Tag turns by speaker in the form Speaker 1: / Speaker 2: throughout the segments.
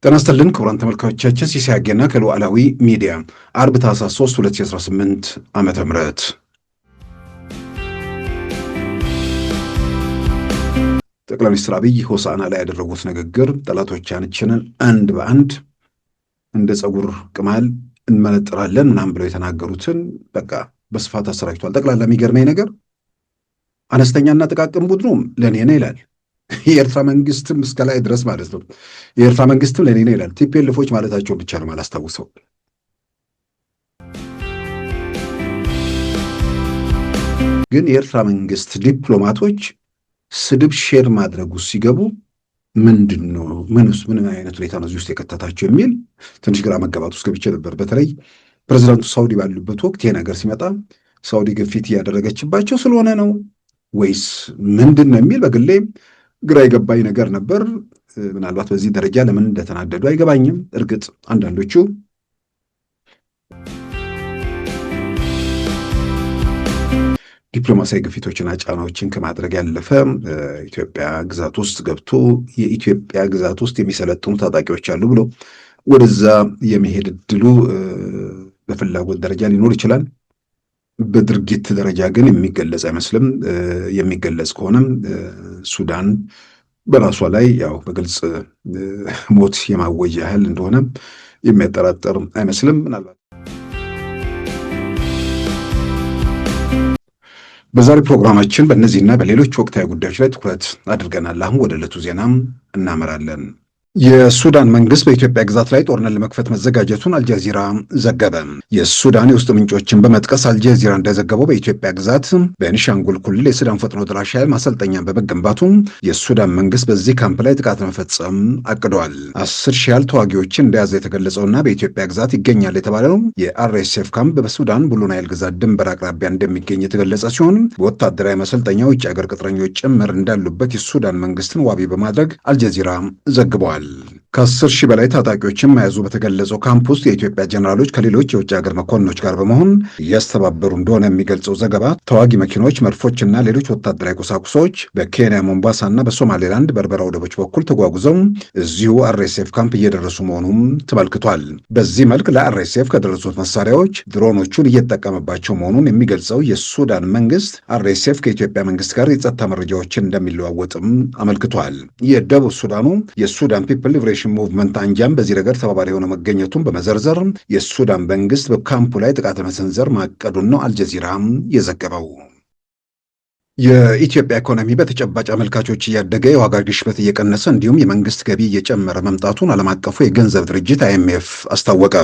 Speaker 1: ጤና ይስጥልን ክቡራን ተመልካቾቻችን፣ ሲሳይ አጌና ከሉዓላዊ ሚዲያ አርብ ታኅሳስ 3 2018 ዓመተ ምህረት ጠቅላይ ሚኒስትር አብይ ሆሳዕና ላይ ያደረጉት ንግግር ጠላቶቻችንን አንድ በአንድ እንደ ጸጉር ቅማል እንመነጥራለን ምናምን ብለው የተናገሩትን በቃ በስፋት አሰራጭቷል። ጠቅላላ የሚገርመኝ ነገር አነስተኛና ጥቃቅን ቡድኑም ለኔ ነው ይላል። የኤርትራ መንግስትም እስከ ላይ ድረስ ማለት ነው። የኤርትራ መንግስትም ለኔ ነው ይላል። ቲፒኤልፎች ማለታቸው ብቻ ነው ማላስታውሰው። ግን የኤርትራ መንግስት ዲፕሎማቶች ስድብ ሼር ማድረጉ ሲገቡ ምንድነው ምን አይነት ሁኔታ ነው እዚህ ውስጥ የከተታቸው የሚል ትንሽ ግራ መጋባት ውስጥ ገብቼ ነበር። በተለይ ፕሬዝዳንቱ ሳውዲ ባሉበት ወቅት ይሄ ነገር ሲመጣ ሳውዲ ግፊት እያደረገችባቸው ስለሆነ ነው ወይስ ምንድን ነው የሚል በግሌ ግራ የገባኝ ነገር ነበር። ምናልባት በዚህ ደረጃ ለምን እንደተናደዱ አይገባኝም። እርግጥ አንዳንዶቹ ዲፕሎማሲያዊ ግፊቶችና ጫናዎችን ከማድረግ ያለፈ ኢትዮጵያ ግዛት ውስጥ ገብቶ የኢትዮጵያ ግዛት ውስጥ የሚሰለጥኑ ታጣቂዎች አሉ ብሎ ወደዛ የመሄድ እድሉ በፍላጎት ደረጃ ሊኖር ይችላል። በድርጊት ደረጃ ግን የሚገለጽ አይመስልም። የሚገለጽ ከሆነም ሱዳን በራሷ ላይ ያው በግልጽ ሞት የማወጅ ያህል እንደሆነ የሚያጠራጥር አይመስልም። ምናልባት በዛሬ ፕሮግራማችን በእነዚህና በሌሎች ወቅታዊ ጉዳዮች ላይ ትኩረት አድርገናል። አሁን ወደ ዕለቱ ዜናም እናመራለን። የሱዳን መንግስት በኢትዮጵያ ግዛት ላይ ጦርነት ለመክፈት መዘጋጀቱን አልጀዚራ ዘገበ። የሱዳን የውስጥ ምንጮችን በመጥቀስ አልጀዚራ እንደዘገበው በኢትዮጵያ ግዛት በቤኒሻንጉል ክልል የሱዳን ፈጥኖ ደራሽ ኃይል ማሰልጠኛን በመገንባቱ የሱዳን መንግስት በዚህ ካምፕ ላይ ጥቃት ለመፈጸም አቅዷል። 10 ሺህ ያህል ተዋጊዎችን እንደያዘ የተገለጸውና በኢትዮጵያ ግዛት ይገኛል የተባለው የአርኤስኤፍ ካምፕ በሱዳን ብሉ ናይል ግዛት ድንበር አቅራቢያ እንደሚገኝ የተገለጸ ሲሆን በወታደራዊ ማሰልጠኛ ውጭ ሀገር ቅጥረኞች ጭምር እንዳሉበት የሱዳን መንግስትን ዋቢ በማድረግ አልጀዚራ ዘግቧል። ከ10 ሺህ በላይ ታጣቂዎችን መያዙ በተገለጸው ካምፕ ውስጥ የኢትዮጵያ ጀነራሎች ከሌሎች የውጭ ሀገር መኮንኖች ጋር በመሆን እያስተባበሩ እንደሆነ የሚገልጸው ዘገባ ተዋጊ መኪኖች፣ መድፎችና ሌሎች ወታደራዊ ቁሳቁሶች በኬንያ ሞምባሳና በሶማሌላንድ በርበራ ወደቦች በኩል ተጓጉዘው እዚሁ አርኤስኤፍ ካምፕ እየደረሱ መሆኑም ተመልክቷል። በዚህ መልክ ለአርኤስኤፍ ከደረሱት መሳሪያዎች ድሮኖቹን እየተጠቀመባቸው መሆኑን የሚገልጸው የሱዳን መንግስት አርኤስኤፍ ከኢትዮጵያ መንግስት ጋር የጸጥታ መረጃዎችን እንደሚለዋወጥም አመልክቷል። የደቡብ ሱዳኑ የሱዳን ፒፕል ሊብሬሽን ሙቭመንት አንጃም በዚህ ረገድ ተባባሪ የሆነ መገኘቱን በመዘርዘር የሱዳን መንግስት በካምፑ ላይ ጥቃት ለመሰንዘር ማቀዱን ነው አልጀዚራ የዘገበው። የኢትዮጵያ ኢኮኖሚ በተጨባጭ አመልካቾች እያደገ የዋጋ ግሽበት እየቀነሰ እንዲሁም የመንግስት ገቢ እየጨመረ መምጣቱን ዓለም አቀፉ የገንዘብ ድርጅት አይኤምኤፍ አስታወቀ።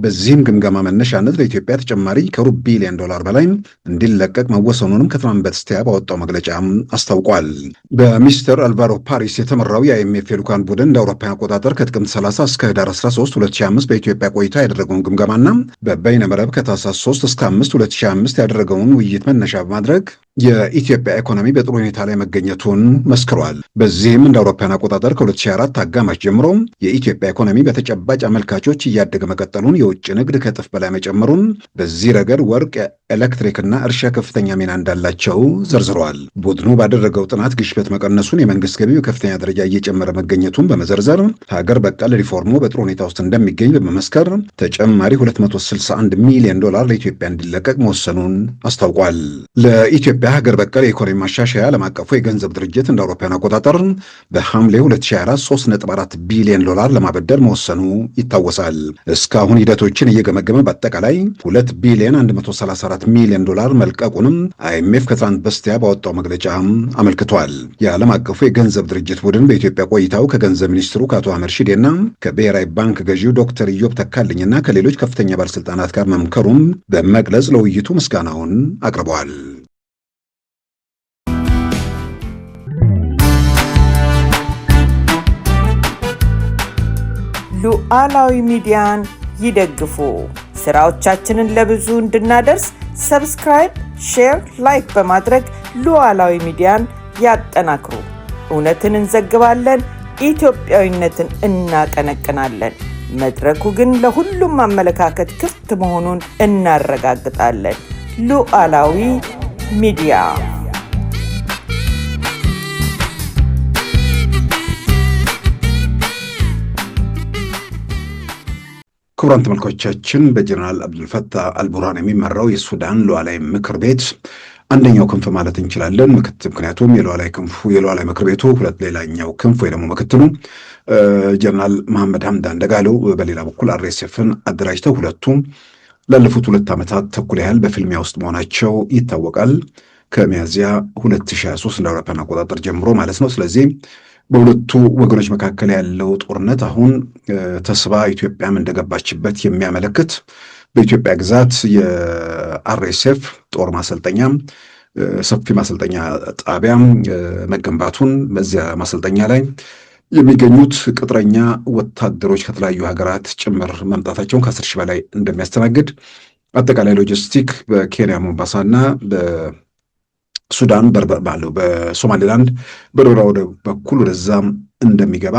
Speaker 1: በዚህም ግምገማ መነሻነት ለኢትዮጵያ ተጨማሪ ከ1 ቢሊዮን ዶላር በላይ እንዲለቀቅ መወሰኑንም ከትናንት በስቲያ ባወጣው መግለጫ አስታውቋል። በሚስተር አልቫሮ ፓሪስ የተመራው የአይኤምኤፍ የልዑካን ቡድን እንደ አውሮፓውያን አቆጣጠር ከጥቅምት 30 እስከ ህዳር 13 2005 በኢትዮጵያ ቆይታ ያደረገውን ግምገማና በበይነመረብ ከታህሳስ 3 እስከ 5 2005 ያደረገውን ውይይት መነሻ በማድረግ የኢትዮጵያ ኢኮኖሚ በጥሩ ሁኔታ ላይ መገኘቱን መስክሯል። በዚህም እንደ አውሮፓውያን አቆጣጠር ከ2004 አጋማሽ ጀምሮ የኢትዮጵያ ኢኮኖሚ በተጨባጭ አመልካቾች እያደገ መቀጠሉን፣ የውጭ ንግድ ከእጥፍ በላይ መጨመሩን፣ በዚህ ረገድ ወርቅ፣ ኤሌክትሪክና እርሻ ከፍተኛ ሚና እንዳላቸው ዘርዝረዋል። ቡድኑ ባደረገው ጥናት ግሽበት መቀነሱን፣ የመንግስት ገቢ በከፍተኛ ደረጃ እየጨመረ መገኘቱን በመዘርዘር ሀገር በቀል ሪፎርሙ በጥሩ ሁኔታ ውስጥ እንደሚገኝ በመመስከር ተጨማሪ 261 ሚሊዮን ዶላር ለኢትዮጵያ እንዲለቀቅ መወሰኑን አስታውቋል። ለኢትዮጵያ ሀገር በቀል የኢኮኖሚ ማሻሻያ ዓለም አቀፉ የገንዘብ ድርጅት እንደ አውሮፓውያን አቆጣጠር በሐምሌ 2024 3.4 ቢሊዮን ዶላር ለማበደር መወሰኑ ይታወሳል። እስካሁን ሂደቶችን እየገመገመ በአጠቃላይ 2 ቢሊዮን 134 ሚሊዮን ዶላር መልቀቁንም አይኤምኤፍ ከትናንት በስቲያ ባወጣው መግለጫ አመልክቷል። የዓለም አቀፉ የገንዘብ ድርጅት ቡድን በኢትዮጵያ ቆይታው ከገንዘብ ሚኒስትሩ ከአቶ አህመድ ሺዴና ከብሔራዊ ባንክ ገዢው ዶክተር ኢዮብ ተካልኝና ከሌሎች ከፍተኛ ባለስልጣናት ጋር መምከሩን በመግለጽ ለውይይቱ ምስጋናውን አቅርበዋል።
Speaker 2: ሉዓላዊ ሚዲያን ይደግፉ። ስራዎቻችንን ለብዙ እንድናደርስ ሰብስክራይብ፣ ሼር፣ ላይክ በማድረግ ሉዓላዊ ሚዲያን ያጠናክሩ። እውነትን እንዘግባለን፣ ኢትዮጵያዊነትን እናቀነቅናለን። መድረኩ ግን ለሁሉም አመለካከት ክፍት መሆኑን እናረጋግጣለን። ሉዓላዊ ሚዲያ።
Speaker 1: ክቡራን ተመልካቾቻችን በጀነራል አብዱልፈታህ አልቡርሃን የሚመራው የሱዳን ሉዓላዊ ምክር ቤት አንደኛው ክንፍ ማለት እንችላለን። ምክንያቱም የሉዓላዊ ምክር ቤቱ ሌላኛው ክንፍ ወይ ደግሞ ምክትሉ ጀነራል መሐመድ ሐምዳን ዳጋሎ በሌላ በኩል አርኤስኤፍን አደራጅተው ሁለቱም ላለፉት 2 ዓመታት ተኩል ያህል በፍልሚያ ውስጥ መሆናቸው ይታወቃል። ከሚያዚያ 2023 እንደ አውሮፓውያን አቆጣጠር ጀምሮ ማለት ነው። ስለዚህ በሁለቱ ወገኖች መካከል ያለው ጦርነት አሁን ተስባ ኢትዮጵያም እንደገባችበት የሚያመለክት በኢትዮጵያ ግዛት የአርኤስኤፍ ጦር ማሰልጠኛ ሰፊ ማሰልጠኛ ጣቢያ መገንባቱን በዚያ ማሰልጠኛ ላይ የሚገኙት ቅጥረኛ ወታደሮች ከተለያዩ ሀገራት ጭምር መምጣታቸውን ከ10 ሺህ በላይ እንደሚያስተናግድ አጠቃላይ ሎጂስቲክ በኬንያ ሞምባሳና ሱዳን ባለው በሶማሌላንድ በዶራ ወደብ በኩል ወደዛም እንደሚገባ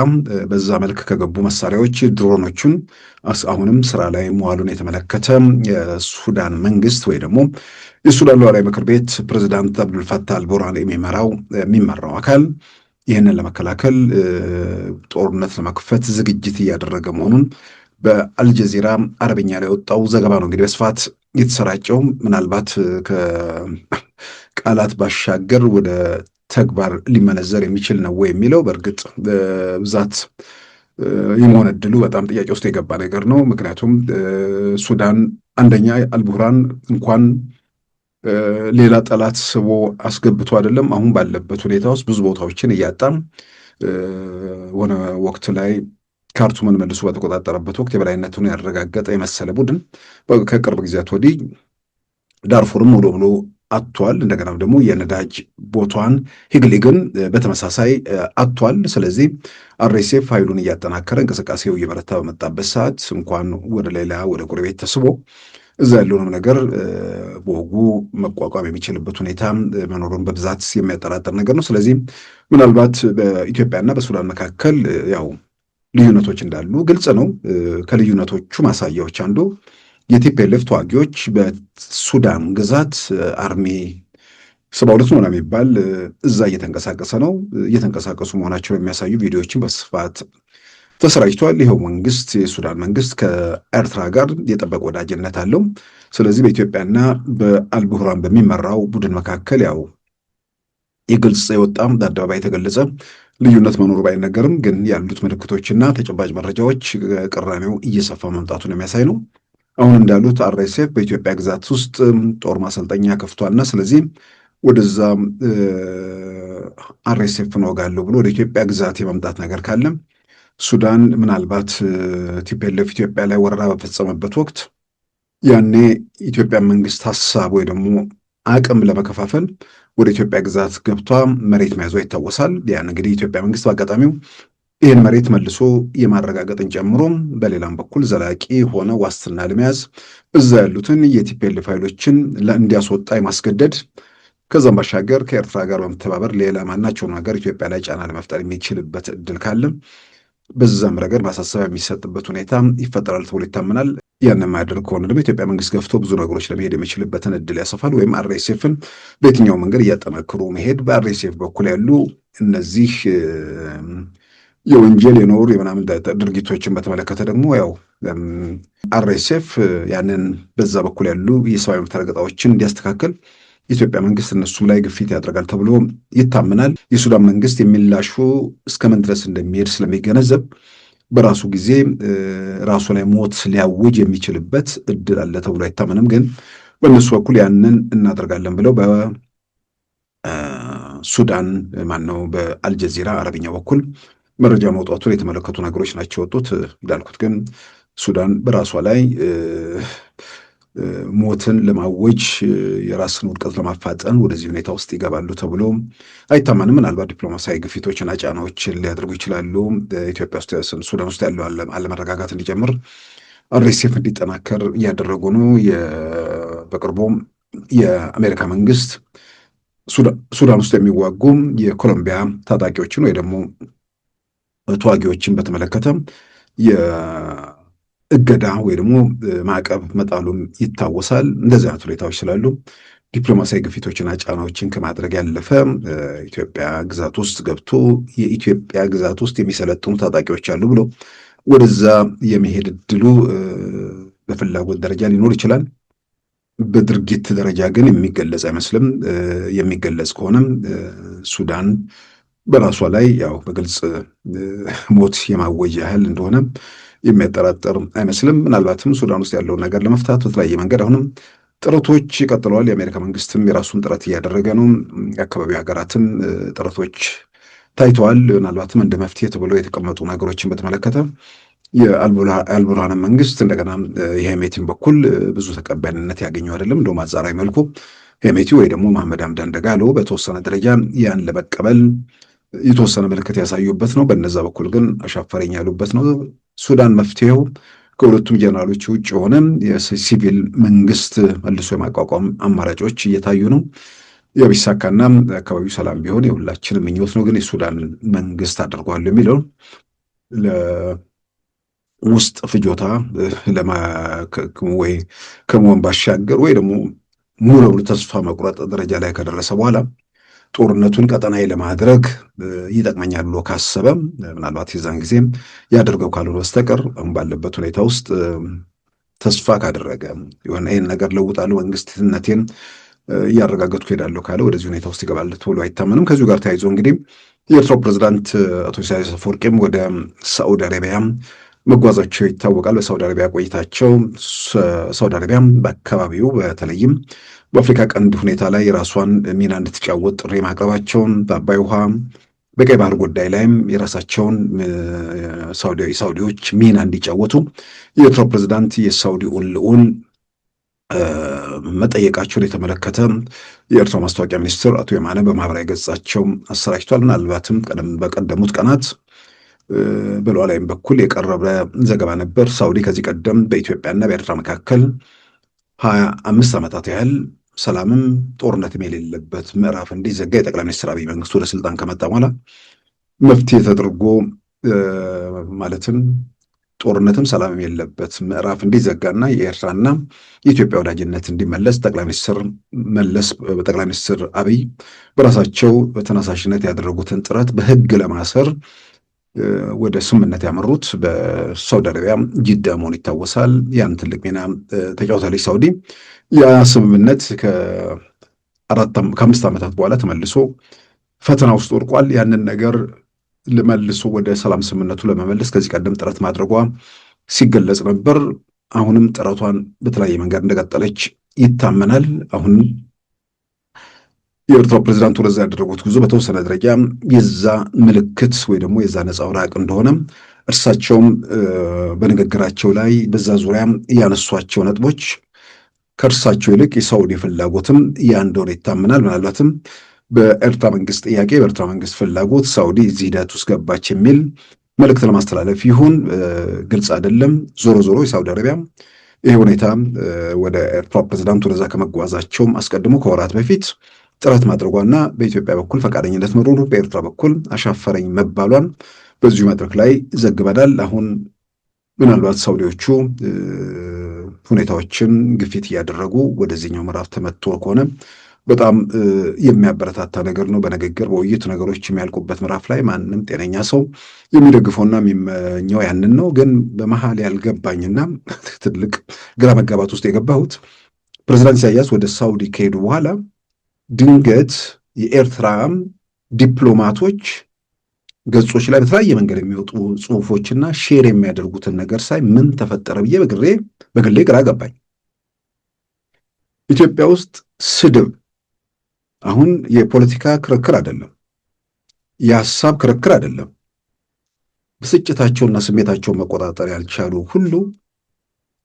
Speaker 1: በዛ መልክ ከገቡ መሳሪያዎች ድሮኖቹን አሁንም ስራ ላይ መዋሉን የተመለከተ የሱዳን መንግስት ወይ ደግሞ የሱዳን ሉዓላዊ ምክር ቤት ፕሬዝዳንት አብዱልፈታህ አልቡርሃን የሚመራው አካል ይህንን ለመከላከል ጦርነት ለመክፈት ዝግጅት እያደረገ መሆኑን በአልጀዚራ አረብኛ ላይ የወጣው ዘገባ ነው እንግዲህ በስፋት የተሰራጨው። ምናልባት ቃላት ባሻገር ወደ ተግባር ሊመነዘር የሚችል ነው ወይ የሚለው በእርግጥ በብዛት የመሆን ዕድሉ በጣም ጥያቄ ውስጥ የገባ ነገር ነው። ምክንያቱም ሱዳን አንደኛ አልቡርሃን እንኳን ሌላ ጠላት ስቦ አስገብቶ አይደለም አሁን ባለበት ሁኔታ ውስጥ ብዙ ቦታዎችን እያጣም ሆነ ወቅት ላይ ካርቱምን መልሶ በተቆጣጠረበት ወቅት የበላይነቱን ያረጋገጠ የመሰለ ቡድን ከቅርብ ጊዜያት ወዲህ ዳርፉርም ሙሉ ሙሉ አጥቷል። እንደገና ደግሞ የነዳጅ ቦታን ሂግሊግን በተመሳሳይ አጥቷል። ስለዚህ አርኤስኤፍ ኃይሉን እያጠናከረ እንቅስቃሴው እየበረታ በመጣበት ሰዓት እንኳን ወደ ጎረቤት ተስቦ እዛ ያለውንም ነገር በወጉ መቋቋም የሚችልበት ሁኔታ መኖሩን በብዛት የሚያጠራጥር ነገር ነው። ስለዚህ ምናልባት በኢትዮጵያና በሱዳን መካከል ያው ልዩነቶች እንዳሉ ግልጽ ነው። ከልዩነቶቹ ማሳያዎች አንዱ የቲፒኤልኤፍ ተዋጊዎች በሱዳን ግዛት አርሚ 72 ነው የሚባል እዛ እየተንቀሳቀሱ መሆናቸውን የሚያሳዩ ቪዲዮዎችን በስፋት ተሰራጭቷል። ይኸው መንግስት የሱዳን መንግስት ከኤርትራ ጋር የጠበቀ ወዳጅነት አለው። ስለዚህ በኢትዮጵያና በአልቡርሃን በሚመራው ቡድን መካከል ያው የግልጽ የወጣም በአደባባይ የተገለጸ ልዩነት መኖሩ ባይነገርም ግን ያሉት ምልክቶችና ተጨባጭ መረጃዎች ቅራኔው እየሰፋ መምጣቱን የሚያሳይ ነው። አሁን እንዳሉት አርኤስኤፍ በኢትዮጵያ ግዛት ውስጥ ጦር ማሰልጠኛ ከፍቷልና ስለዚህ ወደዛ አርኤስኤፍን ወጋለሁ ብሎ ወደ ኢትዮጵያ ግዛት የመምጣት ነገር ካለ ሱዳን ምናልባት ቲፒኤልኤፍ ኢትዮጵያ ላይ ወረራ በፈጸመበት ወቅት ያኔ ኢትዮጵያ መንግስት ሀሳብ ወይ ደግሞ አቅም ለመከፋፈል ወደ ኢትዮጵያ ግዛት ገብቷ መሬት መያዟ ይታወሳል። ያን እንግዲህ ኢትዮጵያ መንግስት በአጋጣሚው ይህን መሬት መልሶ የማረጋገጥን ጨምሮ በሌላም በኩል ዘላቂ ሆነ ዋስትና ለመያዝ እዛ ያሉትን የቲፒኤልኤፍ ኃይሎችን እንዲያስወጣ የማስገደድ ከዛም ባሻገር ከኤርትራ ጋር በመተባበር ሌላ ማናቸውን ነገር ኢትዮጵያ ላይ ጫና ለመፍጠር የሚችልበት እድል ካለ በዛም ረገድ ማሳሰቢያ የሚሰጥበት ሁኔታ ይፈጠራል ተብሎ ይታመናል። ያን የማያደርግ ከሆነ ደግሞ ኢትዮጵያ መንግስት ገፍቶ ብዙ ነገሮች ለመሄድ የሚችልበትን እድል ያሰፋል። ወይም አርኤስኤፍን በየትኛው መንገድ እያጠናክሩ መሄድ በአርኤስኤፍ በኩል ያሉ እነዚህ የወንጀል የኖር የምናምን ድርጊቶችን በተመለከተ ደግሞ ያው አርኤስኤፍ ያንን በዛ በኩል ያሉ የሰብአዊ መብት ረገጣዎችን እንዲያስተካከል የኢትዮጵያ መንግስት እነሱም ላይ ግፊት ያደርጋል ተብሎ ይታመናል። የሱዳን መንግስት የሚላሹ እስከምን ድረስ እንደሚሄድ ስለሚገነዘብ በራሱ ጊዜ ራሱ ላይ ሞት ሊያውጅ የሚችልበት እድል አለ ተብሎ አይታመንም። ግን በእነሱ በኩል ያንን እናደርጋለን ብለው በሱዳን በአልጀዚራ አረብኛ በኩል መረጃ መውጣቱን የተመለከቱ ነገሮች ናቸው የወጡት። እንዳልኩት ግን ሱዳን በራሷ ላይ ሞትን ለማወጅ የራስን ውድቀት ለማፋጠን ወደዚህ ሁኔታ ውስጥ ይገባሉ ተብሎ አይታመንም። ምናልባት ዲፕሎማሲያዊ ግፊቶችና ጫናዎችን ሊያደርጉ ይችላሉ። ኢትዮጵያ ውስጥ ሱዳን ውስጥ ያለው አለመረጋጋት እንዲጨምር አርኤስኤፍ እንዲጠናከር እያደረጉ ነው። በቅርቡም የአሜሪካ መንግስት ሱዳን ውስጥ የሚዋጉ የኮሎምቢያ ታጣቂዎችን ወይ ደግሞ ተዋጊዎችን በተመለከተ የእገዳ ወይ ደግሞ ማዕቀብ መጣሉም ይታወሳል። እንደዚህ አይነት ሁኔታዎች ስላሉ ዲፕሎማሲያዊ ግፊቶችና ጫናዎችን ከማድረግ ያለፈ ኢትዮጵያ ግዛት ውስጥ ገብቶ የኢትዮጵያ ግዛት ውስጥ የሚሰለጥኑ ታጣቂዎች አሉ ብሎ ወደዛ የመሄድ እድሉ በፍላጎት ደረጃ ሊኖር ይችላል። በድርጊት ደረጃ ግን የሚገለጽ አይመስልም። የሚገለጽ ከሆነም ሱዳን በራሷ ላይ ያው በግልጽ ሞት የማወጅ ያህል እንደሆነ የሚያጠራጥር አይመስልም። ምናልባትም ሱዳን ውስጥ ያለውን ነገር ለመፍታት በተለያየ መንገድ አሁንም ጥረቶች ቀጥለዋል። የአሜሪካ መንግስትም የራሱን ጥረት እያደረገ ነው። የአካባቢው ሀገራትም ጥረቶች ታይተዋል። ምናልባትም እንደ መፍትሄ ተብሎ የተቀመጡ ነገሮችን በተመለከተ የአልቡርሃንን መንግስት እንደገና የሄሜቲን በኩል ብዙ ተቀባይነት ያገኘው አይደለም። እንደውም አጻራዊ መልኩ ሄሜቲ ወይ ደግሞ መሐመድ ሐምዳን ደጋሎ በተወሰነ ደረጃ ያን ለመቀበል የተወሰነ ምልክት ያሳዩበት ነው። በነዛ በኩል ግን አሻፈረኝ ያሉበት ነው። ሱዳን መፍትሄው ከሁለቱም ጀነራሎች ውጭ የሆነ የሲቪል መንግስት መልሶ የማቋቋም አማራጮች እየታዩ ነው። የቢሳካና አካባቢው ሰላም ቢሆን የሁላችንም ምኞት ነው። ግን የሱዳን መንግስት አድርጓል የሚለው ለውስጥ ፍጆታ ወይ ከመሆን ባሻገር ወይ ደግሞ ሙሉ ለሙሉ ተስፋ መቁረጥ ደረጃ ላይ ከደረሰ በኋላ ጦርነቱን ቀጠናዊ ለማድረግ ይጠቅመኛል ብሎ ካሰበ ምናልባት የዛን ጊዜም ያደርገው ካልሆነ በስተቀር አሁን ባለበት ሁኔታ ውስጥ ተስፋ ካደረገ የሆነ ይህን ነገር ለውጣለሁ መንግስትነቴን እያረጋገጥኩ ሄዳለሁ ካለ ወደዚህ ሁኔታ ውስጥ ይገባል ተብሎ አይታመንም። ከዚሁ ጋር ተያይዞ እንግዲህ የኤርትራው ፕሬዝዳንት አቶ ኢሳያስ አፈወርቂም ወደ ሳዑዲ አረቢያ መጓዛቸው ይታወቃል። በሳዑዲ አረቢያ ቆይታቸው ሳዑዲ አረቢያ በአካባቢው በተለይም በአፍሪካ ቀንድ ሁኔታ ላይ የራሷን ሚና እንድትጫወት ጥሪ ማቅረባቸውን፣ በአባይ ውሃ በቀይ ባህር ጉዳይ ላይም የራሳቸውን ሳዑዲዎች ሚና እንዲጫወቱ የኤርትራው ፕሬዝዳንት የሳዑዲውን ልዑል መጠየቃቸውን የተመለከተ የኤርትራ ማስታወቂያ ሚኒስትር አቶ የማነ በማህበራዊ ገጻቸው አሰራጭቷል። ምናልባትም በቀደሙት ቀናት በሉዓላዊም በኩል የቀረበ ዘገባ ነበር። ሳዑዲ ከዚህ ቀደም በኢትዮጵያና በኤርትራ መካከል 25 ዓመታት ያህል ሰላምም ጦርነትም የሌለበት ምዕራፍ እንዲዘጋ የጠቅላይ ሚኒስትር አብይ መንግስት ወደ ስልጣን ከመጣ በኋላ መፍትሄ ተደርጎ ማለትም ጦርነትም ሰላምም የሌለበት ምዕራፍ እንዲዘጋና የኤርትራና የኢትዮጵያ ወዳጅነት እንዲመለስ ጠቅላይ ሚኒስትር አብይ በራሳቸው በተነሳሽነት ያደረጉትን ጥረት በህግ ለማሰር ወደ ስምምነት ያመሩት በሳውዲ አረቢያ ጅዳ መሆኑ ይታወሳል። ያን ትልቅ ሚና ተጫውታለች ሳውዲ። ያ ስምምነት ከ5 ዓመታት በኋላ ተመልሶ ፈተና ውስጥ ወድቋል። ያንን ነገር ልመልሶ ወደ ሰላም ስምምነቱ ለመመለስ ከዚህ ቀደም ጥረት ማድረጓ ሲገለጽ ነበር። አሁንም ጥረቷን በተለያየ መንገድ እንደቀጠለች ይታመናል። አሁን የኤርትራው ፕሬዝዳንት ወደዛ ያደረጉት ጉዞ በተወሰነ ደረጃ የዛ ምልክት ወይ ደግሞ የዛ ነጸብራቅ እንደሆነ እርሳቸውም በንግግራቸው ላይ በዛ ዙሪያ ያነሷቸው ነጥቦች ከእርሳቸው ይልቅ የሳውዲ ፍላጎትም ያ እንደሆነ ይታመናል። ምናልባትም በኤርትራ መንግስት ጥያቄ በኤርትራ መንግስት ፍላጎት ሳውዲ እዚህ ሂደት ውስጥ ገባች የሚል መልእክት ለማስተላለፍ ይሁን ግልጽ አይደለም። ዞሮ ዞሮ የሳውዲ አረቢያ ይህ ሁኔታ ወደ ኤርትራ ፕሬዝዳንት ወደዛ ከመጓዛቸውም አስቀድሞ ከወራት በፊት ጥረት ማድረጓና በኢትዮጵያ በኩል ፈቃደኝነት መኖሩ በኤርትራ በኩል አሻፈረኝ መባሏን በዚሁ መድረክ ላይ ዘግበናል። አሁን ምናልባት ሳውዲዎቹ ሁኔታዎችን ግፊት እያደረጉ ወደዚህኛው ምዕራፍ ተመቶ ከሆነ በጣም የሚያበረታታ ነገር ነው። በንግግር በውይይት ነገሮች የሚያልቁበት ምዕራፍ ላይ ማንም ጤነኛ ሰው የሚደግፈውና የሚመኘው ያንን ነው። ግን በመሀል ያልገባኝና ትልቅ ግራ መጋባት ውስጥ የገባሁት ፕሬዝዳንት ኢሳያስ ወደ ሳውዲ ከሄዱ በኋላ ድንገት የኤርትራ ዲፕሎማቶች ገጾች ላይ በተለያየ መንገድ የሚወጡ ጽሁፎችና ሼር የሚያደርጉትን ነገር ሳይ ምን ተፈጠረ ብዬ በግሌ ግራ ገባኝ። ኢትዮጵያ ውስጥ ስድብ አሁን የፖለቲካ ክርክር አይደለም፣ የሀሳብ ክርክር አይደለም። ብስጭታቸውና ስሜታቸውን መቆጣጠር ያልቻሉ ሁሉ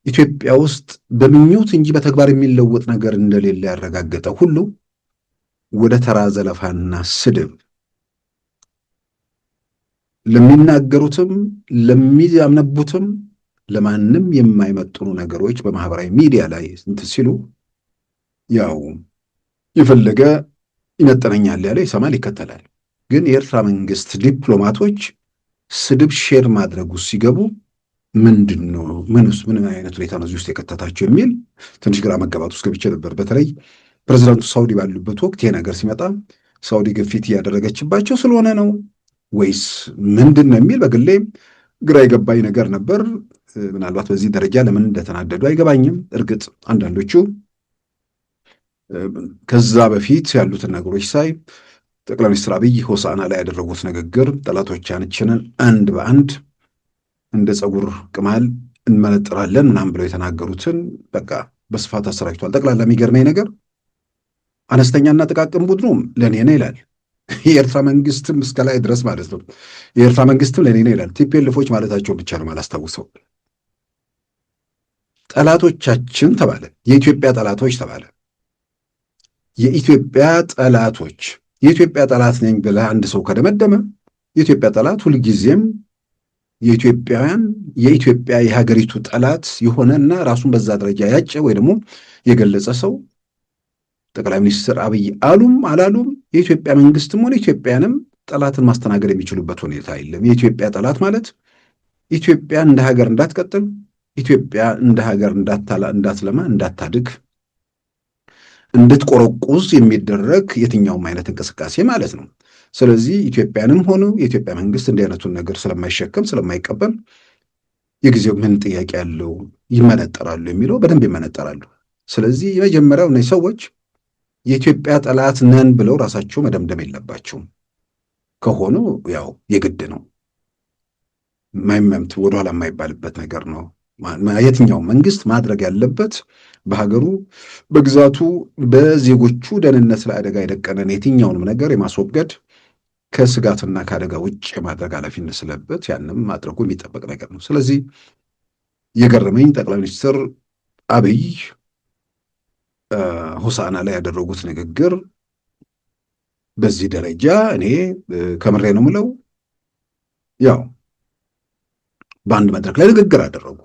Speaker 1: ኢትዮጵያ ውስጥ በምኞት እንጂ በተግባር የሚለወጥ ነገር እንደሌለ ያረጋገጠ ሁሉ ወደ ተራ ዘለፋና ስድብ ለሚናገሩትም ለሚያምነቡትም ለማንም የማይመጥኑ ነገሮች በማህበራዊ ሚዲያ ላይ እንትን ሲሉ ያው የፈለገ ይመጠነኛል ያለ ይሰማል፣ ይከተላል። ግን የኤርትራ መንግስት ዲፕሎማቶች ስድብ ሼር ማድረጉ ሲገቡ ምንድን ነው ምን አይነት ሁኔታ ነው እዚህ ውስጥ የከተታቸው የሚል ትንሽ ግራ መጋባት ውስጥ ገብቼ ነበር። በተለይ ፕሬዚዳንቱ ሳውዲ ባሉበት ወቅት ይሄ ነገር ሲመጣ ሳውዲ ግፊት እያደረገችባቸው ስለሆነ ነው ወይስ ምንድን ነው የሚል በግሌ ግራ የገባኝ ነገር ነበር። ምናልባት በዚህ ደረጃ ለምን እንደተናደዱ አይገባኝም። እርግጥ አንዳንዶቹ ከዛ በፊት ያሉትን ነገሮች ሳይ ጠቅላይ ሚኒስትር አብይ ሆሳዕና ላይ ያደረጉት ንግግር ጠላቶቻችንን አንድ በአንድ እንደ ፀጉር ቅማል እንመነጥራለን ምናምን ብለው የተናገሩትን በቃ በስፋት አሰራጭቷል። ጠቅላላ የሚገርመኝ ነገር አነስተኛና ጥቃቅን ቡድኑም ለእኔ ነው ይላል። የኤርትራ መንግስትም እስከ ላይ ድረስ ማለት ነው። የኤርትራ መንግስትም ለእኔ ነው ይላል። ቲፒኤልፎች ማለታቸውን ብቻ ነው የማላስታውሰው። ጠላቶቻችን ተባለ፣ የኢትዮጵያ ጠላቶች ተባለ። የኢትዮጵያ ጠላቶች የኢትዮጵያ ጠላት ነኝ ብለህ አንድ ሰው ከደመደመ የኢትዮጵያ ጠላት ሁልጊዜም የኢትዮጵያውያን የኢትዮጵያ የሀገሪቱ ጠላት የሆነና ራሱን በዛ ደረጃ ያጨ ወይ ደግሞ የገለጸ ሰው ጠቅላይ ሚኒስትር አብይ አሉም አላሉም የኢትዮጵያ መንግስትም ሆነ ኢትዮጵያንም ጠላትን ማስተናገድ የሚችሉበት ሁኔታ የለም። የኢትዮጵያ ጠላት ማለት ኢትዮጵያ እንደ ሀገር እንዳትቀጥል፣ ኢትዮጵያ እንደ ሀገር እንዳትለማ፣ እንዳታድግ፣ እንድትቆረቁዝ የሚደረግ የትኛውም አይነት እንቅስቃሴ ማለት ነው። ስለዚህ ኢትዮጵያንም ሆነ የኢትዮጵያ መንግስት እንዲህ አይነቱን ነገር ስለማይሸከም ስለማይቀበል የጊዜው ምን ጥያቄ ያለው ይመነጠራሉ የሚለው በደንብ ይመነጠራሉ። ስለዚህ የመጀመሪያው እነዚህ ሰዎች የኢትዮጵያ ጠላት ነን ብለው ራሳቸው መደምደም የለባቸውም። ከሆኑ ያው የግድ ነው፣ ማይመምት ወደኋላ የማይባልበት ነገር ነው። የትኛው መንግስት ማድረግ ያለበት በሀገሩ በግዛቱ በዜጎቹ ደህንነት ላይ አደጋ የደቀነን የትኛውንም ነገር የማስወገድ ከስጋትና ከአደጋ ውጭ የማድረግ ኃላፊነት ስላለበት ያንም ማድረጉ የሚጠበቅ ነገር ነው። ስለዚህ የገረመኝ ጠቅላይ ሚኒስትር አብይ ሆሳዕና ላይ ያደረጉት ንግግር በዚህ ደረጃ እኔ ከምሬ ነው የምለው። ያው በአንድ መድረክ ላይ ንግግር አደረጉ።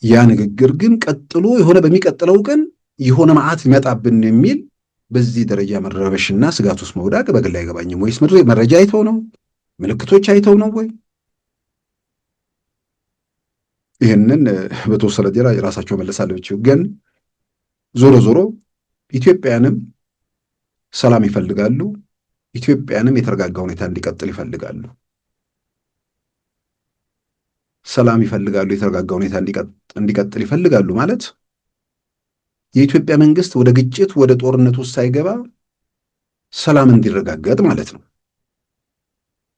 Speaker 1: ያ ንግግር ግን ቀጥሎ የሆነ በሚቀጥለው ቀን የሆነ መዓት ይመጣብን የሚል በዚህ ደረጃ መረበሽና ስጋት ውስጥ መውዳቅ በግል አይገባኝም። ወይስ መረጃ አይተው ነው? ምልክቶች አይተው ነው ወይ? ይህንን በተወሰነ ደረጃ የራሳቸው መለሳለች። ግን ዞሮ ዞሮ ኢትዮጵያንም ሰላም ይፈልጋሉ። ኢትዮጵያንም የተረጋጋ ሁኔታ እንዲቀጥል ይፈልጋሉ። ሰላም ይፈልጋሉ፣ የተረጋጋ ሁኔታ እንዲቀጥል ይፈልጋሉ ማለት የኢትዮጵያ መንግስት ወደ ግጭት ወደ ጦርነት ውስጥ ሳይገባ ሰላም እንዲረጋገጥ ማለት ነው።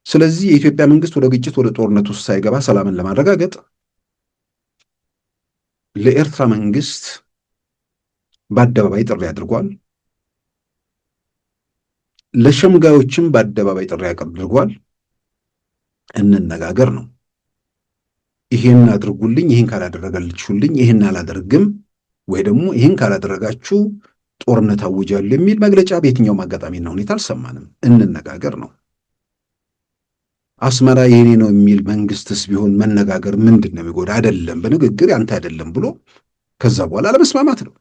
Speaker 1: ስለዚህ የኢትዮጵያ መንግስት ወደ ግጭት ወደ ጦርነት ውስጥ ሳይገባ ሰላምን ለማረጋገጥ ለኤርትራ መንግስት በአደባባይ ጥሪ አድርጓል። ለሸምጋዮችም በአደባባይ ጥሪ አድርጓል። እንነጋገር ነው። ይሄን አድርጉልኝ፣ ይሄን ካላደረጋችሁልኝ ይሄን አላደርግም፣ ወይ ደግሞ ይሄን ካላደረጋችሁ ጦርነት አውጃለሁ የሚል መግለጫ በየትኛውም አጋጣሚና ሁኔታ አልሰማንም። እንነጋገር ነው። አስመራ የኔ ነው የሚል መንግስትስ ቢሆን መነጋገር ምንድን ነው የሚጎዳ? አይደለም በንግግር ያንተ አይደለም ብሎ ከዛ በኋላ ለመስማማት ነው።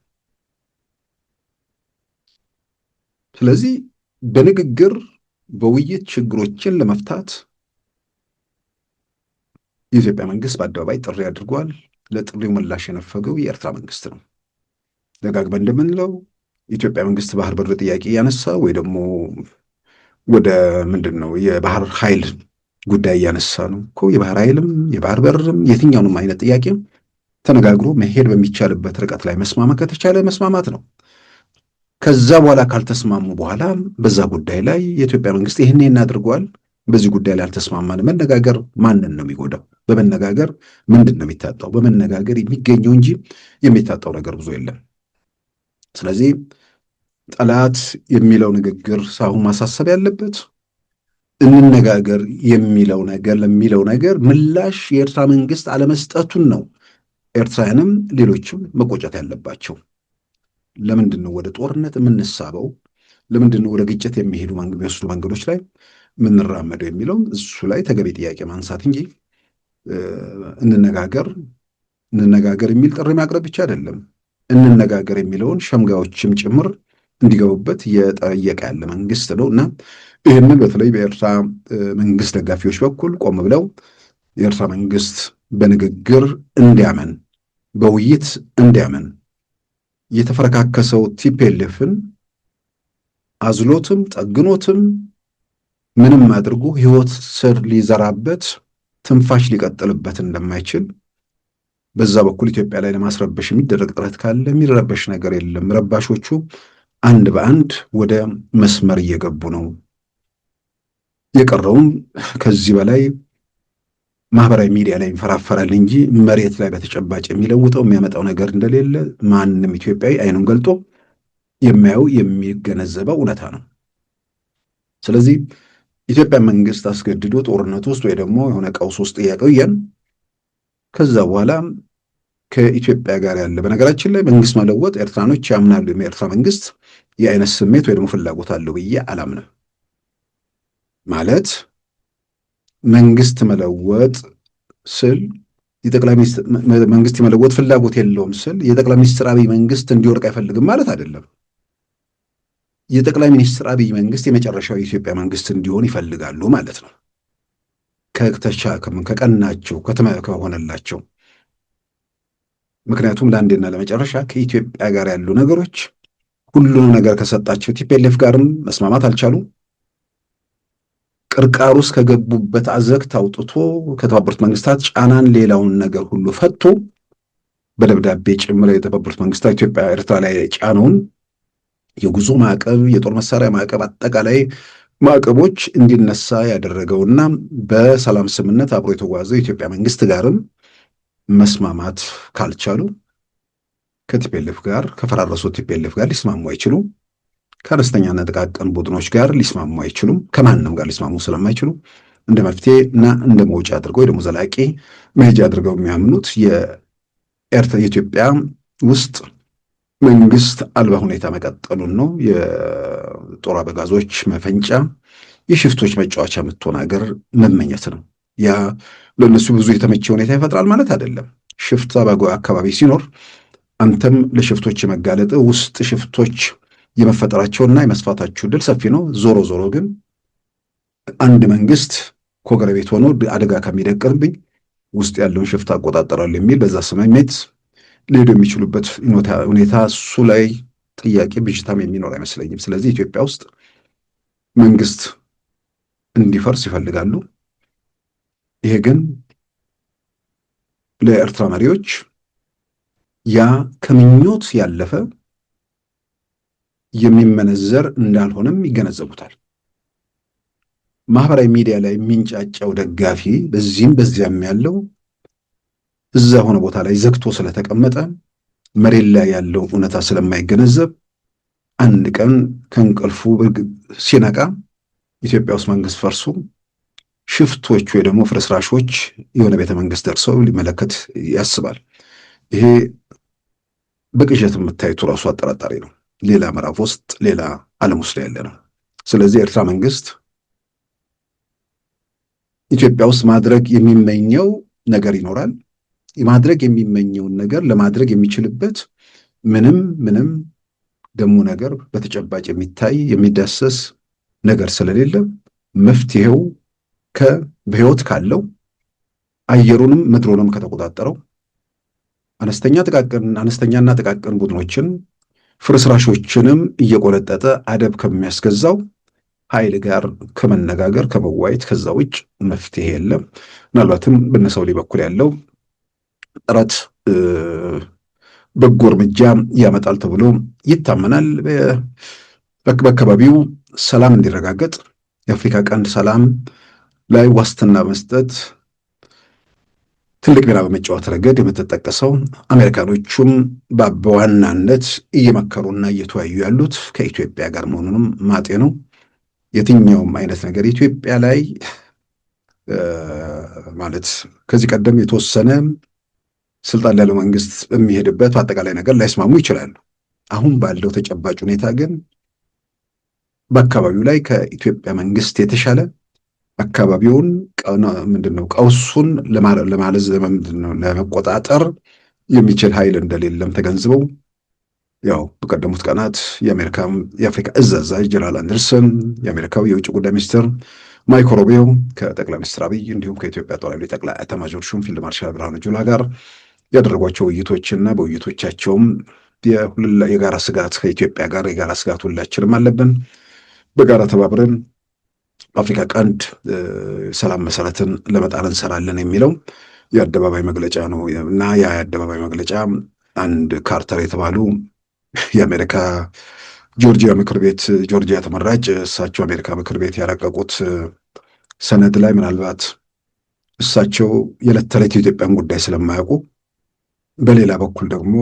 Speaker 1: ስለዚህ በንግግር በውይይት ችግሮችን ለመፍታት የኢትዮጵያ መንግስት በአደባባይ ጥሪ አድርጓል። ለጥሪው ምላሽ የነፈገው የኤርትራ መንግስት ነው። ደጋግመን እንደምንለው የኢትዮጵያ መንግስት ባህር በር ጥያቄ ያነሳ ወይ ደግሞ ወደ ምንድን ነው የባህር ኃይል ጉዳይ እያነሳ ነው እኮ። የባህር ኃይልም የባህር በርም የትኛውንም አይነት ጥያቄ ተነጋግሮ መሄድ በሚቻልበት ርቀት ላይ መስማማት ከተቻለ መስማማት ነው። ከዛ በኋላ ካልተስማሙ በኋላ በዛ ጉዳይ ላይ የኢትዮጵያ መንግስት ይህን አድርጓል፣ በዚህ ጉዳይ ላይ አልተስማማን። መነጋገር ማንን ነው የሚጎዳው? በመነጋገር ምንድን ነው የሚታጣው? በመነጋገር የሚገኘው እንጂ የሚታጣው ነገር ብዙ የለም። ስለዚህ ጠላት የሚለው ንግግር ሳሁን ማሳሰብ ያለበት እንነጋገር የሚለው ነገር ለሚለው ነገር ምላሽ የኤርትራ መንግስት አለመስጠቱን ነው። ኤርትራውያንም ሌሎችም መቆጨት ያለባቸው። ለምንድን ነው ወደ ጦርነት የምንሳበው? ለምንድን ነው ወደ ግጭት የሚወስዱ መንገዶች ላይ የምንራመደው የሚለው እሱ ላይ ተገቢ ጥያቄ ማንሳት እንጂ እንነጋገር የሚል ጥሪ ማቅረብ ብቻ አይደለም፣ እንነጋገር የሚለውን ሸምጋዮችም ጭምር እንዲገቡበት እየጠየቀ ያለ መንግስት ነው እና ይህንን በተለይ በኤርትራ መንግስት ደጋፊዎች በኩል ቆም ብለው የኤርትራ መንግስት በንግግር እንዲያመን፣ በውይይት እንዲያመን የተፈረካከሰው ቲፒኤልኤፍን አዝሎትም ጠግኖትም ምንም አድርጎ ህይወት ስር ሊዘራበት ትንፋሽ ሊቀጥልበት እንደማይችል በዛ በኩል ኢትዮጵያ ላይ ለማስረበሽ የሚደረግ ጥረት ካለ የሚረበሽ ነገር የለም። ረባሾቹ አንድ በአንድ ወደ መስመር እየገቡ ነው። የቀረውም ከዚህ በላይ ማህበራዊ ሚዲያ ላይ ይንፈራፈራል እንጂ መሬት ላይ በተጨባጭ የሚለውጠው የሚያመጣው ነገር እንደሌለ ማንም ኢትዮጵያዊ አይኑን ገልጦ የሚያየው የሚገነዘበው እውነታ ነው። ስለዚህ ኢትዮጵያ መንግስት አስገድዶ ጦርነት ውስጥ ወይ ደግሞ የሆነ ቀውስ ውስጥ እያቆየን ከዛ በኋላ ከኢትዮጵያ ጋር ያለ በነገራችን ላይ መንግስት መለወጥ ኤርትራኖች ያምናሉ። የኤርትራ መንግስት የአይነት ስሜት ወይ ደግሞ ፍላጎት አለው ብዬ አላምንም። ማለት መንግስት መለወጥ ስል የጠቅላይ ሚኒስትር መንግስት የመለወጥ ፍላጎት የለውም ስል የጠቅላይ ሚኒስትር አብይ መንግስት እንዲወርቅ አይፈልግም ማለት አይደለም። የጠቅላይ ሚኒስትር አብይ መንግስት የመጨረሻው የኢትዮጵያ መንግስት እንዲሆን ይፈልጋሉ ማለት ነው። ከቀናቸው ከሆነላቸው። ምክንያቱም ለአንዴና ለመጨረሻ ከኢትዮጵያ ጋር ያሉ ነገሮች ሁሉንም ነገር ከሰጣቸው ቲፒኤልኤፍ ጋርም መስማማት አልቻሉም። ቅርቃር ውስጥ ከገቡበት አዘቅት አውጥቶ ከተባበሩት መንግስታት ጫናን ሌላውን ነገር ሁሉ ፈቶ በደብዳቤ ጭምር የተባበሩት መንግስታት ኢትዮጵያ ኤርትራ ላይ ጫነውን የጉዞ ማዕቀብ፣ የጦር መሳሪያ ማዕቀብ፣ አጠቃላይ ማዕቀቦች እንዲነሳ ያደረገውና በሰላም ስምምነት አብሮ የተጓዘው የኢትዮጵያ መንግስት ጋርም መስማማት ካልቻሉ ከቲፒኤልኤፍ ጋር ከፈራረሱት ቲፒኤልኤፍ ጋር ሊስማሙ አይችሉም። ከአነስተኛና ጥቃቅን ቡድኖች ጋር ሊስማሙ አይችሉም። ከማንም ጋር ሊስማሙ ስለማይችሉ እንደ መፍትሄ እና እንደ መውጫ አድርገው ወይ ደግሞ ዘላቂ መሄጃ አድርገው የሚያምኑት የኢትዮጵያ ውስጥ መንግስት አልባ ሁኔታ መቀጠሉን ነው። የጦር አበጋዞች መፈንጫ፣ የሽፍቶች መጫወቻ የምትሆን ሀገር መመኘት ነው። ያ ለእነሱ ብዙ የተመቸ ሁኔታ ይፈጥራል ማለት አይደለም። ሽፍት አካባቢ ሲኖር አንተም ለሽፍቶች የመጋለጥ ውስጥ ሽፍቶች የመፈጠራቸውና የመስፋታቸው ዕድል ሰፊ ነው። ዞሮ ዞሮ ግን አንድ መንግስት ከጎረቤት ሆኖ አደጋ ከሚደቅንብኝ ውስጥ ያለውን ሽፍት አቆጣጠራለሁ የሚል በዛ ስሜት ሊሄዱ የሚችሉበት ሁኔታ እሱ ላይ ጥያቄ ብዥታም የሚኖር አይመስለኝም። ስለዚህ ኢትዮጵያ ውስጥ መንግስት እንዲፈርስ ይፈልጋሉ። ይሄ ግን ለኤርትራ መሪዎች ያ ከምኞት ያለፈ የሚመነዘር እንዳልሆነም ይገነዘቡታል። ማህበራዊ ሚዲያ ላይ የሚንጫጫው ደጋፊ በዚህም በዚያም ያለው እዛ ሆነ ቦታ ላይ ዘግቶ ስለተቀመጠ መሬት ላይ ያለው እውነታ ስለማይገነዘብ አንድ ቀን ከእንቅልፉ ሲነቃ ኢትዮጵያ ውስጥ መንግስት ፈርሶ ሽፍቶች ወይ ደግሞ ፍርስራሾች የሆነ ቤተ መንግስት ደርሰው ሊመለከት ያስባል። ይሄ በቅዠት የምታዩት ራሱ አጠራጣሪ ነው። ሌላ ምዕራፍ ውስጥ ሌላ ዓለም ውስጥ ያለ ነው። ስለዚህ ኤርትራ መንግስት ኢትዮጵያ ውስጥ ማድረግ የሚመኘው ነገር ይኖራል። ማድረግ የሚመኘውን ነገር ለማድረግ የሚችልበት ምንም ደግሞ ነገር በተጨባጭ የሚታይ የሚዳሰስ ነገር ስለሌለ መፍትሄው በህይወት ካለው አየሩንም ምድሩንም ከተቆጣጠረው አነስተኛና ጥቃቅን ቡድኖችን ፍርስራሾችንም እየቆለጠጠ አደብ ከሚያስገዛው ኃይል ጋር ከመነጋገር ከመዋየት ከዛ ውጭ መፍትሄ የለም። ምናልባትም በነሰው ላይ በኩል ያለው ጥረት በጎ እርምጃ ያመጣል ተብሎ ይታመናል። በአካባቢው ሰላም እንዲረጋገጥ የአፍሪካ ቀንድ ሰላም ላይ ዋስትና መስጠት ትልቅ ሚና በመጫወት ረገድ የምትጠቀሰው አሜሪካኖቹም በዋናነት እየመከሩና እየተወያዩ ያሉት ከኢትዮጵያ ጋር መሆኑንም ማጤ ነው። የትኛውም አይነት ነገር ኢትዮጵያ ላይ ማለት ከዚህ ቀደም የተወሰነ ስልጣን ያለው መንግስት በሚሄድበት በአጠቃላይ ነገር ላይስማሙ ይችላሉ። አሁን ባለው ተጨባጭ ሁኔታ ግን በአካባቢው ላይ ከኢትዮጵያ መንግስት የተሻለ አካባቢውን ምንድነው ቀውሱን ለማለዝ ለመቆጣጠር የሚችል ኃይል እንደሌለም ተገንዝበው ያው በቀደሙት ቀናት የአፍሪካ እዝ አዛዥ ጀነራል አንደርሰን፣ የአሜሪካው የውጭ ጉዳይ ሚኒስትር ማይክ ሮቢዮ ከጠቅላይ ሚኒስትር አብይ እንዲሁም ከኢትዮጵያ ጦር ኃይሎች ጠቅላይ ኤታማዦር ሹም ፊልድ ማርሻል ብርሃኑ ጁላ ጋር ያደረጓቸው ውይይቶችና በውይይቶቻቸውም የጋራ ስጋት ከኢትዮጵያ ጋር የጋራ ስጋት ሁላችንም አለብን፣ በጋራ ተባብረን በአፍሪካ ቀንድ ሰላም መሰረትን ለመጣል እንሰራለን የሚለው የአደባባይ መግለጫ ነው እና የአደባባይ መግለጫ አንድ ካርተር የተባሉ የአሜሪካ ጆርጂያ ተመራጭ እሳቸው አሜሪካ ምክር ቤት ያረቀቁት ሰነድ ላይ ምናልባት እሳቸው የዕለት ተዕለት የኢትዮጵያን ጉዳይ ስለማያውቁ በሌላ በኩል ደግሞ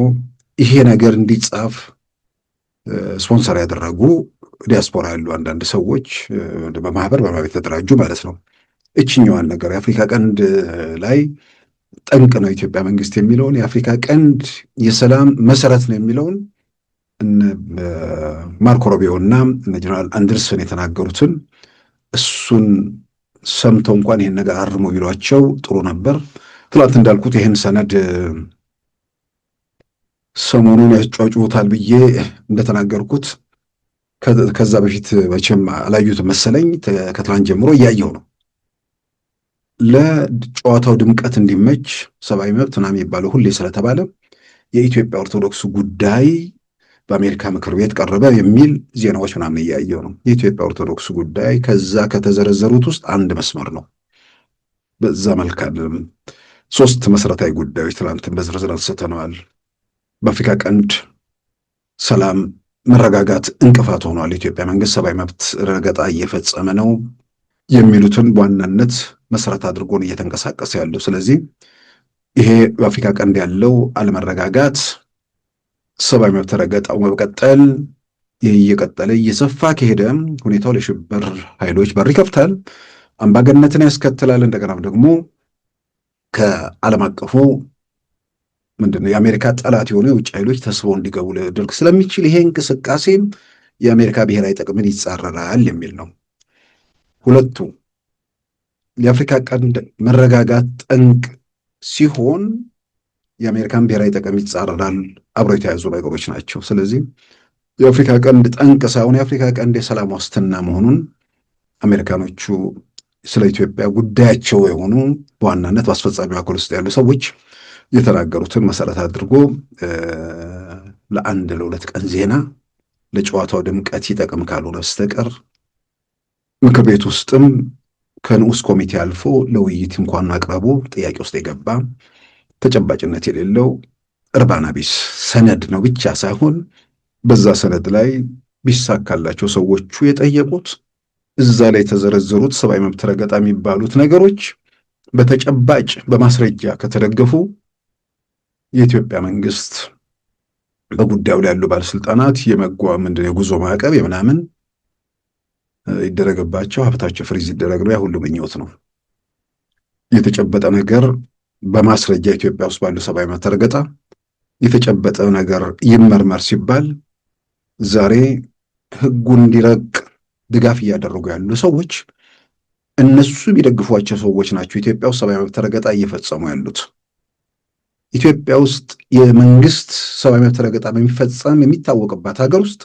Speaker 1: ይሄ ነገር እንዲጻፍ ስፖንሰር ያደረጉ ዲያስፖራ ያሉ አንዳንድ ሰዎች በማህበር የተደራጁ ማለት ነው እችኛዋን ነገር የአፍሪካ ቀንድ ላይ ጠንቅ ነው የኢትዮጵያ መንግስት የሚለውን የአፍሪካ ቀንድ የሰላም መሰረት ነው የሚለውን ማርኮ ሮቢዮ እና ጀነራል አንደርሰን የተናገሩትን እሱን ሰምተው እንኳን ይህን ነገር አርሞ ቢሏቸው ጥሩ ነበር። ትላንት እንዳልኩት ይህን ሰነድ ሰሞኑን ያጫጩታል ብዬ እንደተናገርኩት ከዛ በፊት መቼም አላዩትም መሰለኝ። ከትላንት ጀምሮ እያየው ነው። ለጨዋታው ድምቀት እንዲመች ሰብአዊ መብት ምናምን የሚባለው ሁሌ ስለተባለ የኢትዮጵያ ኦርቶዶክስ ጉዳይ በአሜሪካ ምክር ቤት ቀረበ የሚል ዜናዎች ምናምን እያየው ነው። የኢትዮጵያ ኦርቶዶክስ ጉዳይ ከዛ ከተዘረዘሩት ውስጥ አንድ መስመር ነው። በዛ መልክ አይደለም። 3 መሰረታዊ ጉዳዮች ትናንትን በዝርዝር አንስተነዋል። በአፍሪካ ቀንድ ሰላም መረጋጋት እንቅፋት ሆኗል፣ የኢትዮጵያ መንግስት ሰብአዊ መብት ረገጣ እየፈጸመ ነው የሚሉትን በዋናነት መሰረት አድርጎን እየተንቀሳቀሰ ያለው። ስለዚህ ይሄ በአፍሪካ ቀንድ ያለው አለመረጋጋት ሰብአዊ መብት ረገጣው መቀጠል እየቀጠለ እየሰፋ ከሄደ ሁኔታው ለሽብር ኃይሎች በር ይከፍታል፣ አምባገነትን ያስከትላል። እንደገና ደግሞ ከዓለም አቀፉ ምንድነው የአሜሪካ ጠላት የሆኑ የውጭ ኃይሎች ተስበው እንዲገቡ ሊያደርግ ስለሚችል ይሄ እንቅስቃሴም የአሜሪካ ብሔራዊ ጥቅምን ይጻረራል የሚል ነው። ሁለቱ የአፍሪካ ቀንድ መረጋጋት ጠንቅ ሲሆን የአሜሪካን ብሔራዊ ጥቅም ይጻረራል፣ አብረው የተያዙ ነገሮች ናቸው። ስለዚህ የአፍሪካ ቀንድ ጠንቅ ሳይሆን የአፍሪካ ቀንድ የሰላም ዋስትና መሆኑን አሜሪካኖቹ ስለ ኢትዮጵያ ጉዳያቸው የሆኑ በዋናነት በአስፈጻሚው አካል ውስጥ ያሉ ሰዎች የተናገሩትን መሰረት አድርጎ ለ1-2 ቀን ዜና ለጨዋታው ድምቀት ይጠቅም ካልሆነ በስተቀር ምክር ቤት ውስጥም ከንዑስ ኮሚቴ አልፎ ለውይይት እንኳን ማቅረቡ ጥያቄ ውስጥ የገባ ተጨባጭነት የሌለው እርባና ቢስ ሰነድ ነው ብቻ ሳይሆን በዛ ሰነድ ላይ ቢሳካላቸው ሰዎቹ የጠየቁት እዛ ላይ የተዘረዘሩት ሰብአዊ መብት ረገጣ የሚባሉት ነገሮች በተጨባጭ በማስረጃ ከተደገፉ የኢትዮጵያ መንግስት በጉዳዩ ላይ ያሉ ባለስልጣናት የጉዞ ማዕቀብ የምናምን ይደረግባቸው፣ ሀብታቸው ፍሪዝ ይደረግ ነው። ያ ሁሉ ምኞት ነው። የተጨበጠ ነገር በማስረጃ ኢትዮጵያ ውስጥ ባሉ ሰብአዊ መብት ረገጣ የተጨበጠ ነገር ይመርመር ሲባል ዛሬ ህጉ እንዲረቅ ድጋፍ እያደረጉ ያሉ ሰዎች እነሱ የሚደግፏቸው ሰዎች ናቸው ኢትዮጵያ ውስጥ ሰብአዊ መብት ረገጣ እየፈጸሙ ያሉት። ኢትዮጵያ ውስጥ የመንግስት ሰብአዊ መብት ረገጣ በሚፈጸም የሚታወቅባት ሀገር ውስጥ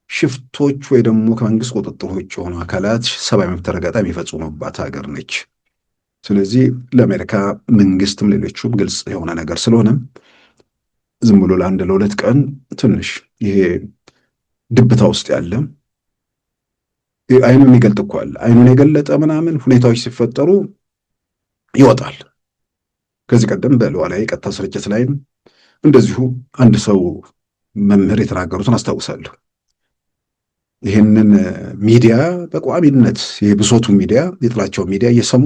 Speaker 1: ሽፍቶች ወይ ደግሞ ከመንግስት ቁጥጥር ውጭ የሆኑ አካላት ሰብአዊ መብት ረገጣ የሚፈጽሙባት ሀገር ነች። ስለዚህ ለአሜሪካ መንግስትም ሌሎቹም ግልጽ የሆነ ነገር ስለሆነ ዝም ብሎ ለ1-2 ቀን ትንሽ ይሄ ድብታ ውስጥ ያለ አይኑን የሚገልጥ እኮ አለ። አይኑን የገለጠ ምናምን ሁኔታዎች ሲፈጠሩ ይወጣል። ከዚህ ቀደም በሉዓላዊ ቀጥታ ስርጭት ላይም እንደዚሁ አንድ ሰው መምህር የተናገሩትን አስታውሳለሁ። ይህንን ሚዲያ በቋሚነት የብሶቱ ሚዲያ የጥላቻው ሚዲያ እየሰሙ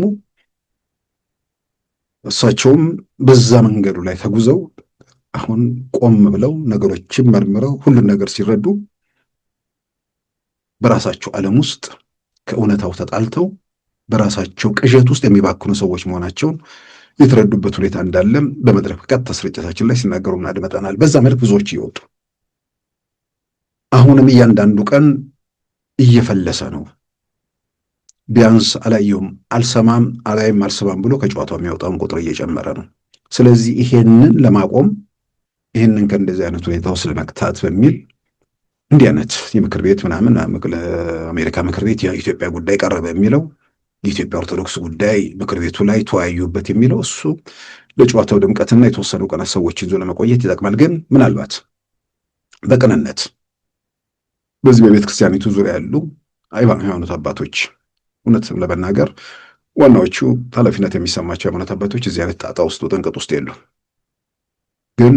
Speaker 1: እሳቸውም በዛ መንገዱ ላይ ተጉዘው አሁን ቆም ብለው ነገሮችን መርምረው ሁሉን ነገር ሲረዱ በራሳቸው ዓለም ውስጥ ከእውነታው ተጣልተው በራሳቸው ቅዠት ውስጥ የሚባክኑ ሰዎች መሆናቸውን የተረዱበት ሁኔታ እንዳለ በመድረክ ቀጥታ ስርጭታችን ላይ ሲናገሩ እናድመጠናል። በዛ መልክ ብዙዎች እየወጡ አሁንም እያንዳንዱ ቀን እየፈለሰ ነው። ቢያንስ አላየውም፣ አልሰማም፣ አላይም፣ አልሰማም ብሎ ከጨዋታው የሚያወጣውን ቁጥር እየጨመረ ነው። ስለዚህ ይሄንን ለማቆም ይሄንን ከእንደዚህ አይነት ሁኔታ ውስጥ ለመግታት በሚል እንዲህ አይነት የምክር ቤት ምናምን አሜሪካ ምክር ቤት የኢትዮጵያ ጉዳይ ቀረበ የሚለው የኢትዮጵያ ኦርቶዶክስ ጉዳይ ምክር ቤቱ ላይ ተወያዩበት የሚለው እሱ ለጨዋታው ድምቀትና የተወሰኑ ቀናት ሰዎችን ይዞ ለመቆየት ይጠቅማል። ግን ምናልባት በቅንነት በዚህ በቤተ ክርስቲያኒቱ ዙሪያ ያሉ ሃይማኖት አባቶች እውነት ለመናገር ዋናዎቹ ኃላፊነት የሚሰማቸው ሃይማኖት አባቶች እዚህ አይነት ጣጣ ውስጥ ጥንቅጥ ውስጥ የሉ። ግን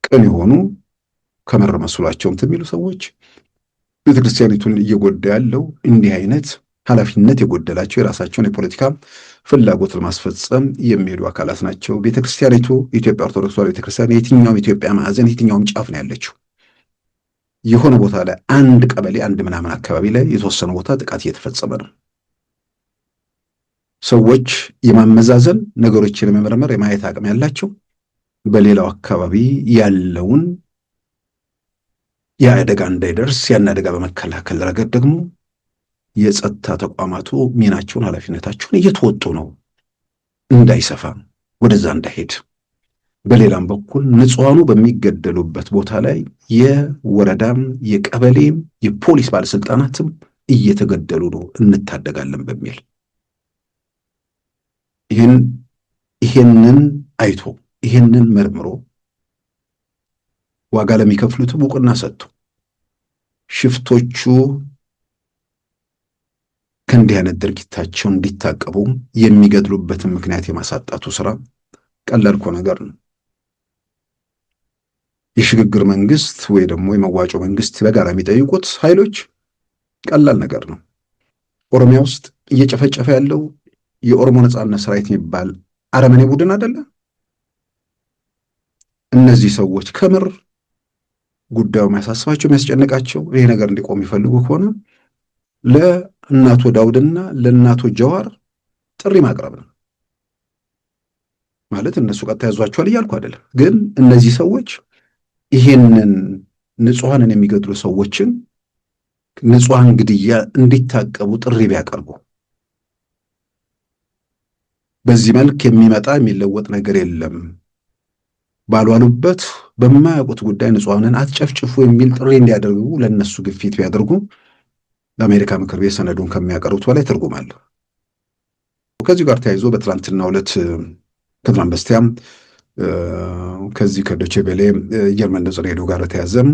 Speaker 1: ቅን የሆኑ ከመር መስሏቸው የሚሉ ሰዎች ቤተክርስቲያኒቱን እየጎዳ ያለው እንዲህ አይነት ኃላፊነት የጎደላቸው የራሳቸውን የፖለቲካ ፍላጎት ለማስፈጸም የሚሄዱ አካላት ናቸው። ቤተክርስቲያኒቱ የኢትዮጵያ ኦርቶዶክስ ተዋሕዶ ቤተክርስቲያን የትኛውም ኢትዮጵያ ማዕዘን የትኛውም ጫፍ ነው ያለችው። የሆነ ቦታ ላይ አንድ ቀበሌ አንድ ምናምን አካባቢ ላይ የተወሰነ ቦታ ጥቃት እየተፈጸመ ነው። ሰዎች የማመዛዘን ነገሮችን የመመርመር የማየት አቅም ያላቸው በሌላው አካባቢ ያለውን የአደጋ እንዳይደርስ ያን አደጋ በመከላከል ረገድ ደግሞ የጸጥታ ተቋማቱ ሚናቸውን ኃላፊነታቸውን እየተወጡ ነው። እንዳይሰፋ ወደዛ እንዳይሄድ። በሌላም በኩል ንጹሃኑ በሚገደሉበት ቦታ ላይ የወረዳም የቀበሌም የፖሊስ ባለስልጣናትም እየተገደሉ ነው እንታደጋለን በሚል ይሄንን አይቶ ይሄንን መርምሮ ዋጋ ለሚከፍሉትም እውቅና ሰጥቶ ሽፍቶቹ ከእንዲህ አይነት ድርጊታቸው እንዲታቀቡ የሚገድሉበትን ምክንያት የማሳጣቱ ስራ ቀላል እኮ ነገር ነው። የሽግግር መንግስት ወይ ደግሞ የመዋጮ መንግስት በጋራ የሚጠይቁት ኃይሎች ቀላል ነገር ነው። ኦሮሚያ ውስጥ እየጨፈጨፈ ያለው የኦሮሞ ነጻነት ሰራዊት የሚባል አረመኔ ቡድን አይደለ? እነዚህ ሰዎች ከምር ጉዳዩ የሚያሳስባቸው የሚያስጨንቃቸው ይሄ ነገር እንዲቆም የሚፈልጉ ከሆነ ለእናቶ ዳውድና ለእናቶ ጀዋር ጥሪ ማቅረብ ነው ማለት። እነሱ ቀጥታ ያዟቸዋል እያልኩ አይደለም፣ ግን እነዚህ ሰዎች ይሄንን ንጹሐንን የሚገድሉ ሰዎችን ንጹሐን ግድያ እንዲታቀቡ ጥሪ ቢያቀርቡ፣ በዚህ መልክ የሚመጣ የሚለወጥ ነገር የለም ባሏሉበት በማያውቁት ጉዳይ ንጹሐንን አትጨፍጭፉ የሚል ጥሪ እንዲያደርጉ ለነሱ ግፊት ቢያደርጉ ለአሜሪካ ምክር ቤት ሰነዱን ከሚያቀርቡት በላይ ትርጉም አለው። ከዚህ ጋር ተያይዞ በትላንትናው ዕለት ከትላንት በስቲያም ከዚህ ከዶቼ ቬለ ጀርመን ድምፅ ሬዲዮ ጋር ተያዘም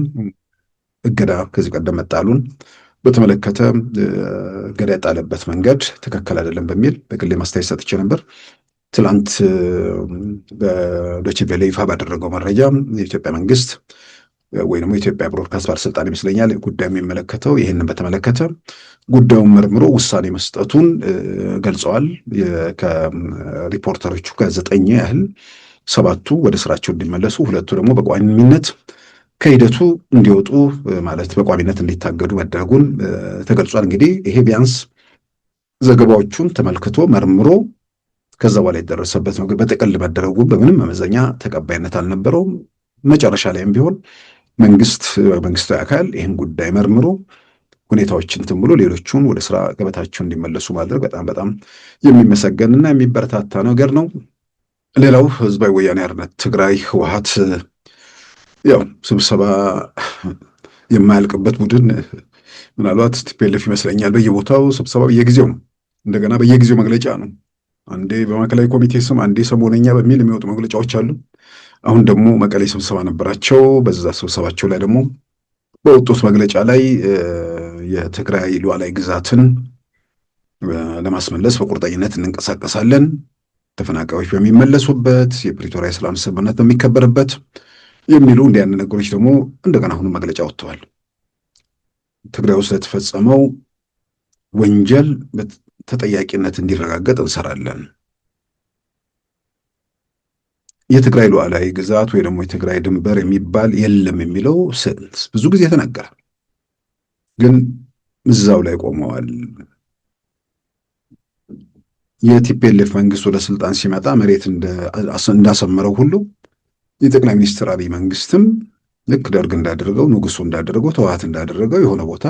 Speaker 1: እገዳ ከዚህ ቀደም መጣሉን በተመለከተ እገዳ የጣለበት መንገድ ትክክል አይደለም በሚል በግሌ ማስተያየት ሰጥቼ ነበር። ትላንት በዶቼ ቬለ ይፋ ባደረገው መረጃ የኢትዮጵያ መንግስት ወይ ደግሞ የኢትዮጵያ ብሮድካስት ባለስልጣን ይመስለኛል ጉዳዩ የሚመለከተው ይህንን በተመለከተ ጉዳዩን መርምሮ ውሳኔ መስጠቱን ገልጸዋል። ከሪፖርተሮቹ ከ9 ያህል 7ቱ ወደ ስራቸው እንዲመለሱ፣ 2ቱ ደግሞ በቋሚነት ከሂደቱ እንዲወጡ ማለት በቋሚነት እንዲታገዱ መደረጉን ተገልጿል። እንግዲህ ይሄ ቢያንስ ዘገባዎቹን ተመልክቶ መርምሮ ከዛ በኋላ የደረሰበት ነው። በጥቅል መደረጉ በምንም መመዘኛ ተቀባይነት አልነበረውም። መጨረሻ ላይም ቢሆን መንግስታዊ አካል ይህን ጉዳይ መርምሮ ሁኔታዎችን እንትን ብሎ ሌሎቹን ወደ ስራ ገበታቸው እንዲመለሱ ማድረግ በጣም የሚመሰገንና የሚበረታታ ነገር ነው። ሌላው ህዝባዊ ወያኔ ሓርነት ትግራይ ህወሓት ያው ስብሰባ የማያልቅበት ቡድን ምናልባት ቲፒኤልኤፍ ይመስለኛል። በየቦታው ስብሰባው በየጊዜው ነው። እንደገና በየጊዜው መግለጫ ነው። አንዴ በማዕከላዊ ኮሚቴ ስም፣ አንዴ ሰሞነኛ በሚል የሚወጡ መግለጫዎች አሉ። አሁን ደግሞ መቀሌ ስብሰባ ነበራቸው። በዛ ስብሰባቸው ላይ ደግሞ በወጡት መግለጫ ላይ የትግራይ ሉዓላዊ ግዛትን ለማስመለስ በቁርጠኝነት እንንቀሳቀሳለን፣ ተፈናቃዮች በሚመለሱበት፣ የፕሪቶሪያ የሰላም ስምምነት በሚከበርበት የሚሉ እንዲህ አይነት ነገሮች ደግሞ እንደገና አሁንም መግለጫ ወጥተዋል። ትግራይ ውስጥ ለተፈጸመው ወንጀል ተጠያቂነት እንዲረጋገጥ እንሰራለን። የትግራይ ሉዓላዊ ግዛት ወይ ደግሞ የትግራይ ድንበር የሚባል የለም የሚለው ብዙ ጊዜ ተነገረ፣ ግን እዛው ላይ ቆመዋል። የቲፒኤልኤፍ መንግስት ወደ ስልጣን ሲመጣ መሬት እንዳሰመረው ሁሉ የጠቅላይ ሚኒስትር አብይ መንግስትም ልክ ደርግ እንዳደረገው፣ ንጉሱ እንዳደረገው፣ ተዋት እንዳደረገው የሆነ ቦታ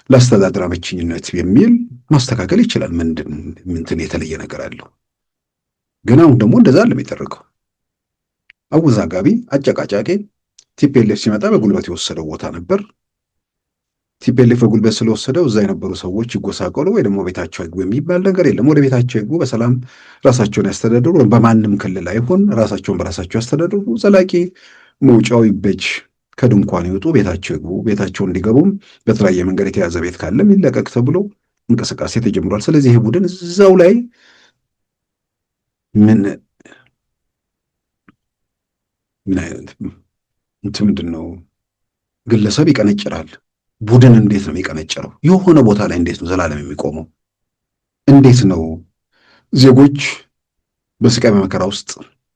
Speaker 1: ለአስተዳደር አመችኝነት የሚል ማስተካከል ይችላል። ምንትን የተለየ ነገር አለው? ግን አሁን ደግሞ እንደዛ አለም የተደረገው አወዛጋቢ፣ አጨቃጫቂ ቲፒኤልኤፍ ሲመጣ በጉልበት የወሰደው ቦታ ነበር። ቲፒኤልኤፍ በጉልበት ስለወሰደው እዛ የነበሩ ሰዎች ይጎሳቀሉ ወይ ደግሞ ቤታቸው አይግቡ የሚባል ነገር የለም። ወደ ቤታቸው ይግቡ፣ በሰላም ራሳቸውን ያስተዳድሩ፣ በማንም ክልል አይሆን ራሳቸውን በራሳቸው ያስተዳድሩ፣ ዘላቂ መውጫው ይበጅ፣ ከድንኳን ይውጡ፣ ቤታቸው ይግቡ። ቤታቸው እንዲገቡም በተለያየ መንገድ የተያዘ ቤት ካለም ይለቀቅ ተብሎ እንቅስቃሴ ተጀምሯል። ስለዚህ ይህ ቡድን እዛው ላይ ምን አይነት ምንድን ነው? ግለሰብ ይቀነጭራል። ቡድን እንዴት ነው የሚቀነጭረው? የሆነ ቦታ ላይ እንዴት ነው ዘላለም የሚቆመው? እንዴት ነው ዜጎች በስቃይ በመከራ ውስጥ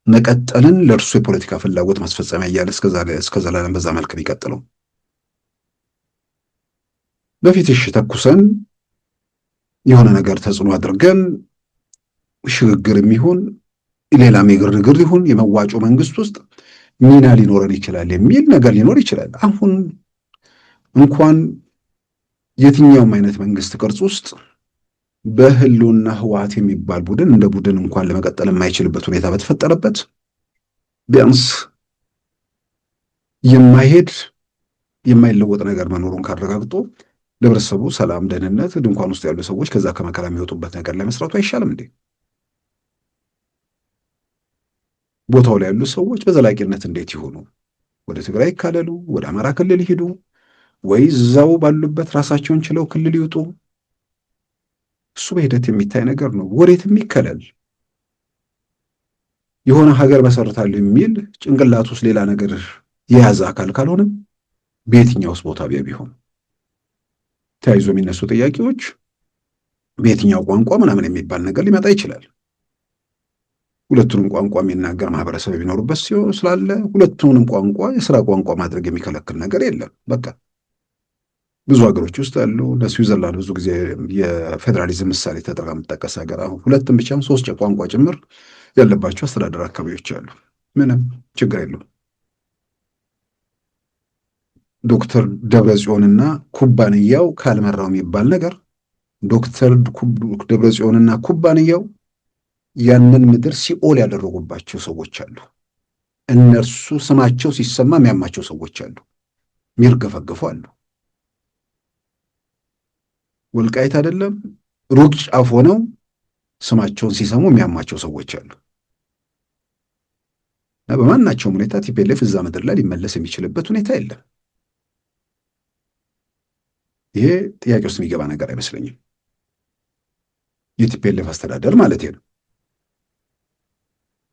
Speaker 1: መቀጠልን ለእርሱ የፖለቲካ ፍላጎት ማስፈጸሚያ እያለ እስከ ዘላለም በዛ መልክ የሚቀጥለው? በፊት እሺ ተኩሰን የሆነ ነገር ተጽዕኖ አድርገን ሽግግር የሚሆን ሌላም የግርግር ይሁን የመዋጮ መንግስት ውስጥ ሚና ሊኖረን ይችላል የሚል ነገር ሊኖር ይችላል። አሁን እንኳን የትኛውም አይነት መንግስት ቅርጽ ውስጥ በህልውና ህወሓት የሚባል ቡድን እንደ ቡድን እንኳን ለመቀጠል የማይችልበት ሁኔታ በተፈጠረበት ቢያንስ የማይለወጥ ነገር መኖሩን ካረጋግጦ ለህብረተሰቡ ሰላም፣ ደህንነት፣ ድንኳን ውስጥ ያሉ ሰዎች ከዛ ከመከራ የሚወጡበት ነገር ላይ መስራቱ አይሻልም እንዴ? ቦታው ላይ ያሉ ሰዎች በዘላቂነት እንዴት ይሆኑ? ወደ ትግራይ ይካለሉ? ወደ አማራ ክልል ይሄዱ? ወይ እዛው ባሉበት ራሳቸውን ችለው ክልል ይውጡ? እሱ በሂደት የሚታይ ነገር ነው። ወዴት የሚከለል የሆነ ሀገር መሰረታለሁ የሚል ጭንቅላት ውስጥ ሌላ ነገር የያዘ አካል ካልሆነም በየትኛውስ ቦታ ቢሆን ተያይዞ የሚነሱ ጥያቄዎች በየትኛው ቋንቋ ምናምን የሚባል ነገር ሊመጣ ይችላል። ሁለቱንም ቋንቋ የሚናገር ማህበረሰብ የሚኖሩበት ስላለ ሁለቱንም ቋንቋ የስራ ቋንቋ ማድረግ የሚከለክል ነገር የለም። በቃ ብዙ ሀገሮች ውስጥ ያሉ እንደ ስዊዘርላንድ ብዙ ጊዜ የፌዴራሊዝም ምሳሌ ተደርጋ የምትጠቀስ ሀገር አሁን ሁለትም ብቻም ሶስት ቋንቋ ጭምር ያለባቸው አስተዳደር አካባቢዎች አሉ። ምንም ችግር የለውም። ዶክተር ደብረጽዮንና ኩባንያው ካልመራው የሚባል ነገር ዶክተር ደብረጽዮንና ኩባንያው ያንን ምድር ሲኦል ያደረጉባቸው ሰዎች አሉ። እነርሱ ስማቸው ሲሰማ የሚያማቸው ሰዎች አሉ፣ የሚርገፈገፉ አሉ። ወልቃይት አይደለም ሩቅ ጫፍ ሆነው ስማቸውን ሲሰሙ የሚያማቸው ሰዎች አሉ። እና በማናቸውም ሁኔታ ቲፒኤልኤፍ እዛ ምድር ላይ ሊመለስ የሚችልበት ሁኔታ የለም። ይሄ ጥያቄ ውስጥ የሚገባ ነገር አይመስለኝም። የቲፒኤልኤፍ አስተዳደር ማለት ነው።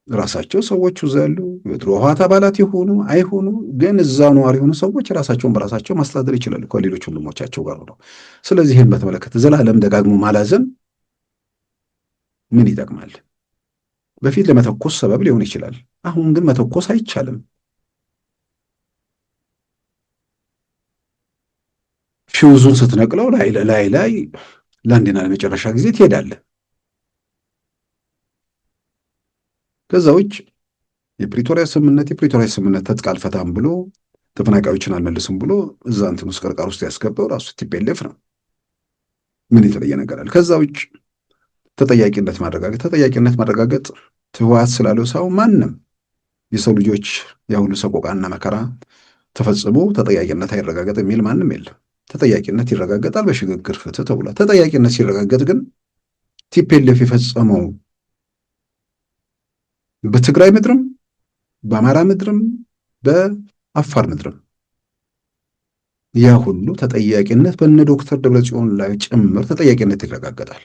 Speaker 1: ራሳቸው ሰዎች እዛ ያሉ የድሮ ህወሓት አባላት የሆኑ አይሆኑ ግን እዛ ነዋሪ የሆኑ ሰዎች ራሳቸውን በራሳቸው ማስተዳደር ይችላሉ ከሌሎች ወንድሞቻቸው ጋር ነው። ስለዚህ ይህን በተመለከተ ዘላለም ደጋግሞ ማላዘን ምን ይጠቅማል? በፊት ለመተኮስ ሰበብ ሊሆን ይችላል። አሁን ግን መተኮስ አይቻልም። ፊውዙን ስትነቅለው ላይ ለአንዴና ለመጨረሻ ጊዜ ትሄዳለህ። ከዛ ውጭ የፕሪቶሪያ ስምምነት ትጥቅ አልፈታም ብሎ ተፈናቃዮችን አልመልስም ብሎ እዛ እንትን ውስጥ ቅርቃር ውስጥ ያስገባው ራሱ ቲፒኤልኤፍ ነው። ምን የተለየ ነገር አለ? ከዛ ውጭ ተጠያቂነት ማረጋገጥ ህወሓት ስላለው ሰው ማንም የሰው ልጆች ያሁሉ ሰቆቃና መከራ ተፈጽሞ ተጠያቂነት አይረጋገጥ የሚል ማንም የለም። ተጠያቂነት ይረጋገጣል በሽግግር ፍትህ ተብሏል። ተጠያቂነት ሲረጋገጥ ግን ቲፒኤልኤፍ የፈጸመው በትግራይ ምድርም በአማራ ምድርም በአፋር ምድርም ያ ሁሉ ተጠያቂነት በነ ዶክተር ደብረጽዮን ላይ ጭምር ተጠያቂነት ይረጋገጣል።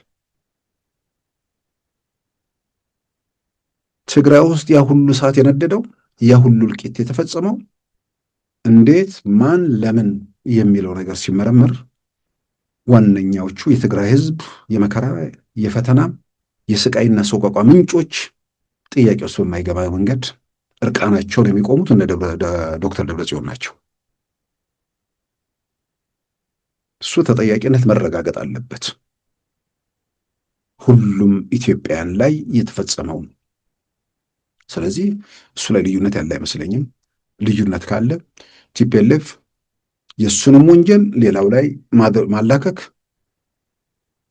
Speaker 1: ትግራይ ውስጥ ያ ሁሉ እሳት የነደደው ያ ሁሉ እልቂት የተፈጸመው እንዴት፣ ማን፣ ለምን የሚለው ነገር ሲመረመር ዋነኛዎቹ የትግራይ ህዝብ የመከራ የፈተና የስቃይና ሰቆቃ ምንጮች ጥያቄ ውስጥ በማይገባ መንገድ እርቃናቸውን የሚቆሙት እነ ዶክተር ደብረጽዮን ናቸው። እሱ ተጠያቂነት መረጋገጥ አለበት። ሁሉም ኢትዮጵያውያን ላይ የተፈጸመው። ስለዚህ እሱ ላይ ልዩነት ያለ አይመስለኝም። ልዩነት ካለ ቲፒኤልኤፍ የእሱንም ወንጀል ሌላው ላይ ማላከክ፣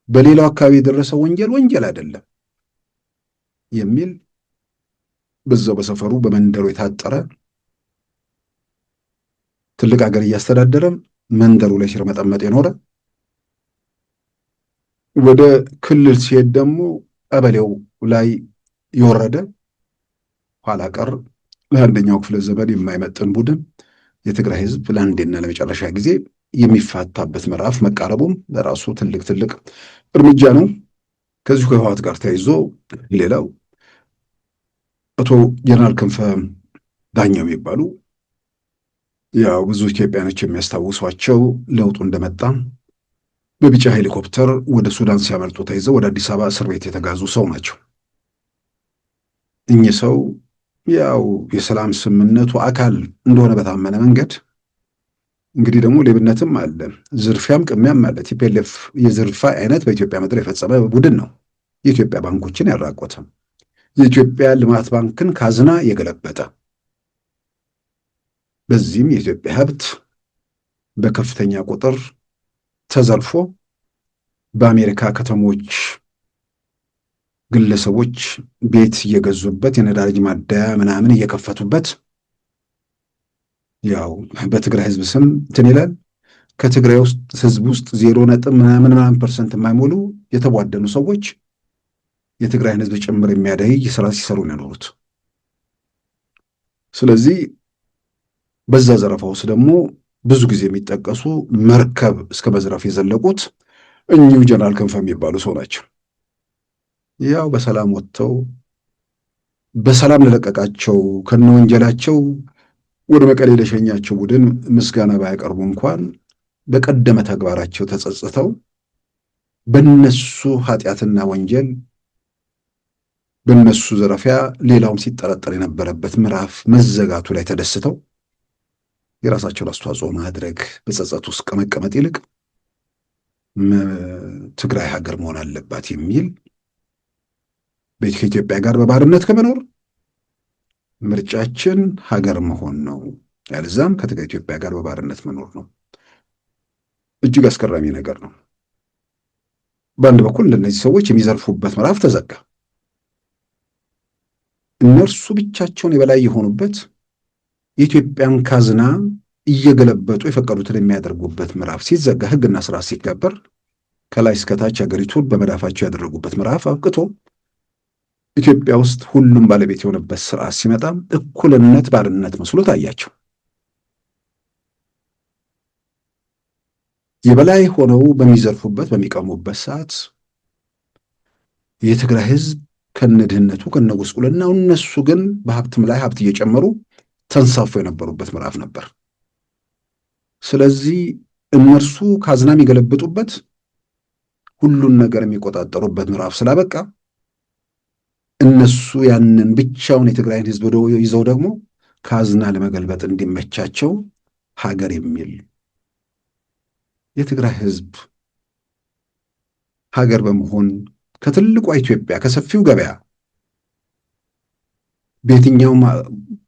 Speaker 1: በሌላው አካባቢ የደረሰው ወንጀል አይደለም የሚል በዛው በሰፈሩ በመንደሩ የታጠረ ትልቅ ሀገር እያስተዳደረ መንደሩ ላይ ሲርመጠመጥ የኖረ ወደ ክልል ሲሄድ ደግሞ ቀበሌው ላይ የወረደ ኋላ ቀር ለአንደኛው ክፍለ ዘመን የማይመጥን ቡድን የትግራይ ህዝብ ለአንዴና ለመጨረሻ ጊዜ የሚፋታበት ምዕራፍ መቃረቡም ለራሱ ትልቅ እርምጃ ነው። ከዚሁ ከህወሓት ጋር ተያይዞ ሌላው አቶ ጀነራል ክንፈ ዳኘው የሚባሉ ያው ብዙ ኢትዮጵያኖች የሚያስታውሷቸው ለውጡ እንደመጣ በቢጫ ሄሊኮፕተር ወደ ሱዳን ሲያመልጡ ተይዘው ወደ አዲስ አበባ እስር ቤት የተጋዙ ሰው ናቸው። እኚህ ሰው ያው የሰላም ስምምነቱ አካል እንደሆነ በታመነ መንገድ እንግዲህ ደግሞ ሌብነትም አለ፣ ዝርፊያም ቅሚያም አለ። ቲፒኤልኤፍ የዝርፋ አይነት በኢትዮጵያ ምድር የፈጸመ ቡድን ነው። የኢትዮጵያ ባንኮችን ያራቆተ፣ የኢትዮጵያ ልማት ባንክን ካዝና የገለበጠ፣ በዚህም የኢትዮጵያ ሀብት በከፍተኛ ቁጥር ተዘርፎ በአሜሪካ ከተሞች ግለሰቦች ቤት እየገዙበት የነዳጅ ማደያ ምናምን እየከፈቱበት ያው በትግራይ ህዝብ ስም እንትን ይላል። ከትግራይ ውስጥ ህዝብ ውስጥ 0.ምናምን% የማይሞሉ የተቧደኑ ሰዎች የትግራይን ህዝብ ጭምር የሚያደይ ስራ ሲሰሩ ነው የኖሩት። ስለዚህ በዛ ዘረፋ ውስጥ ደግሞ ብዙ ጊዜ የሚጠቀሱ መርከብ እስከ መዝረፍ የዘለቁት እኚሁ ጀነራል ክንፈ የሚባሉ ሰው ናቸው። ያው በሰላም ወጥተው በሰላም ለለቀቃቸው ከነወንጀላቸው ወደ መቀሌ ለሸኛቸው ቡድን ምስጋና ባያቀርቡ እንኳን በቀደመ ተግባራቸው ተጸጽተው በነሱ ኃጢአትና ወንጀል በነሱ ዘረፊያ ሌላውም ሲጠረጠር የነበረበት ምዕራፍ መዘጋቱ ላይ ተደስተው የራሳቸውን አስተዋጽኦ ማድረግ በጸጸት ውስጥ ከመቀመጥ ይልቅ ትግራይ ሀገር መሆን አለባት የሚል ከኢትዮጵያ ጋር በባርነት ከመኖር ምርጫችን ሀገር መሆን ነው፣ ያለዛም ከኢትዮጵያ ጋር በባርነት መኖር ነው። እጅግ አስገራሚ ነገር ነው። በአንድ በኩል እንደነዚህ ሰዎች የሚዘርፉበት ምዕራፍ ተዘጋ። እነርሱ ብቻቸውን የበላይ የሆኑበት የኢትዮጵያን ካዝና እየገለበጡ የፈቀዱትን የሚያደርጉበት ምዕራፍ ሲዘጋ፣ ህግና ስርዓት ሲከበር ከላይ እስከታች ሀገሪቱን በመዳፋቸው ያደረጉበት ምዕራፍ አብቅቶ ኢትዮጵያ ውስጥ ሁሉም ባለቤት የሆነበት ስርዓት ሲመጣ እኩልነት ባርነት መስሎ ታያቸው። የበላይ ሆነው በሚዘርፉበት በሚቀሙበት ሰዓት የትግራይ ህዝብ ከነድህነቱ ከነጉስቁልናው እነሱ ግን በሀብትም ላይ ሀብት እየጨመሩ ተንሳፎ የነበሩበት ምዕራፍ ነበር። ስለዚህ እነርሱ ካዝና የሚገለብጡበት ሁሉን ነገር የሚቆጣጠሩበት ምዕራፍ ስላበቃ እነሱ ያንን ብቻውን የትግራይን ህዝብ ይዘው ደግሞ ካዝና ለመገልበጥ እንዲመቻቸው ሀገር የሚል የትግራይ ህዝብ ሀገር በመሆን ከትልቋ ኢትዮጵያ ከሰፊው ገበያ በየትኛውም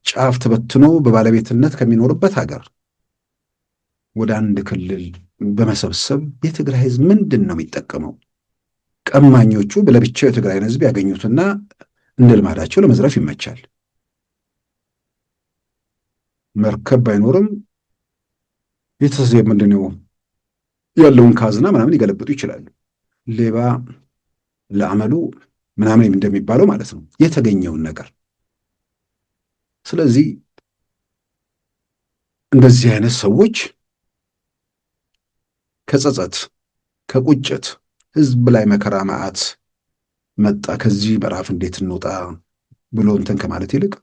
Speaker 1: ጫፍ ተበትኖ በባለቤትነት ከሚኖርበት ሀገር ወደ አንድ ክልል በመሰብሰብ የትግራይ ህዝብ ምንድን ነው የሚጠቀመው? ቀማኞቹ ለብቻው የትግራይን ህዝብ ያገኙትና እንደ ልማዳቸው ለመዝረፍ ይመቻል። መርከብ ባይኖርም የተሰየ ምንድነው ያለውን ካዝና ምናምን ሊገለብጡ ይችላሉ። ሌባ ለአመሉ ምናምን እንደሚባለው ማለት ነው፣ የተገኘውን ነገር። ስለዚህ እንደዚህ አይነት ሰዎች ከጸጸት ከቁጭት ህዝብ ላይ መከራ መዓት መጣ ከዚህ ምዕራፍ እንዴት እንውጣ ብሎ እንትን ከማለት ይልቅ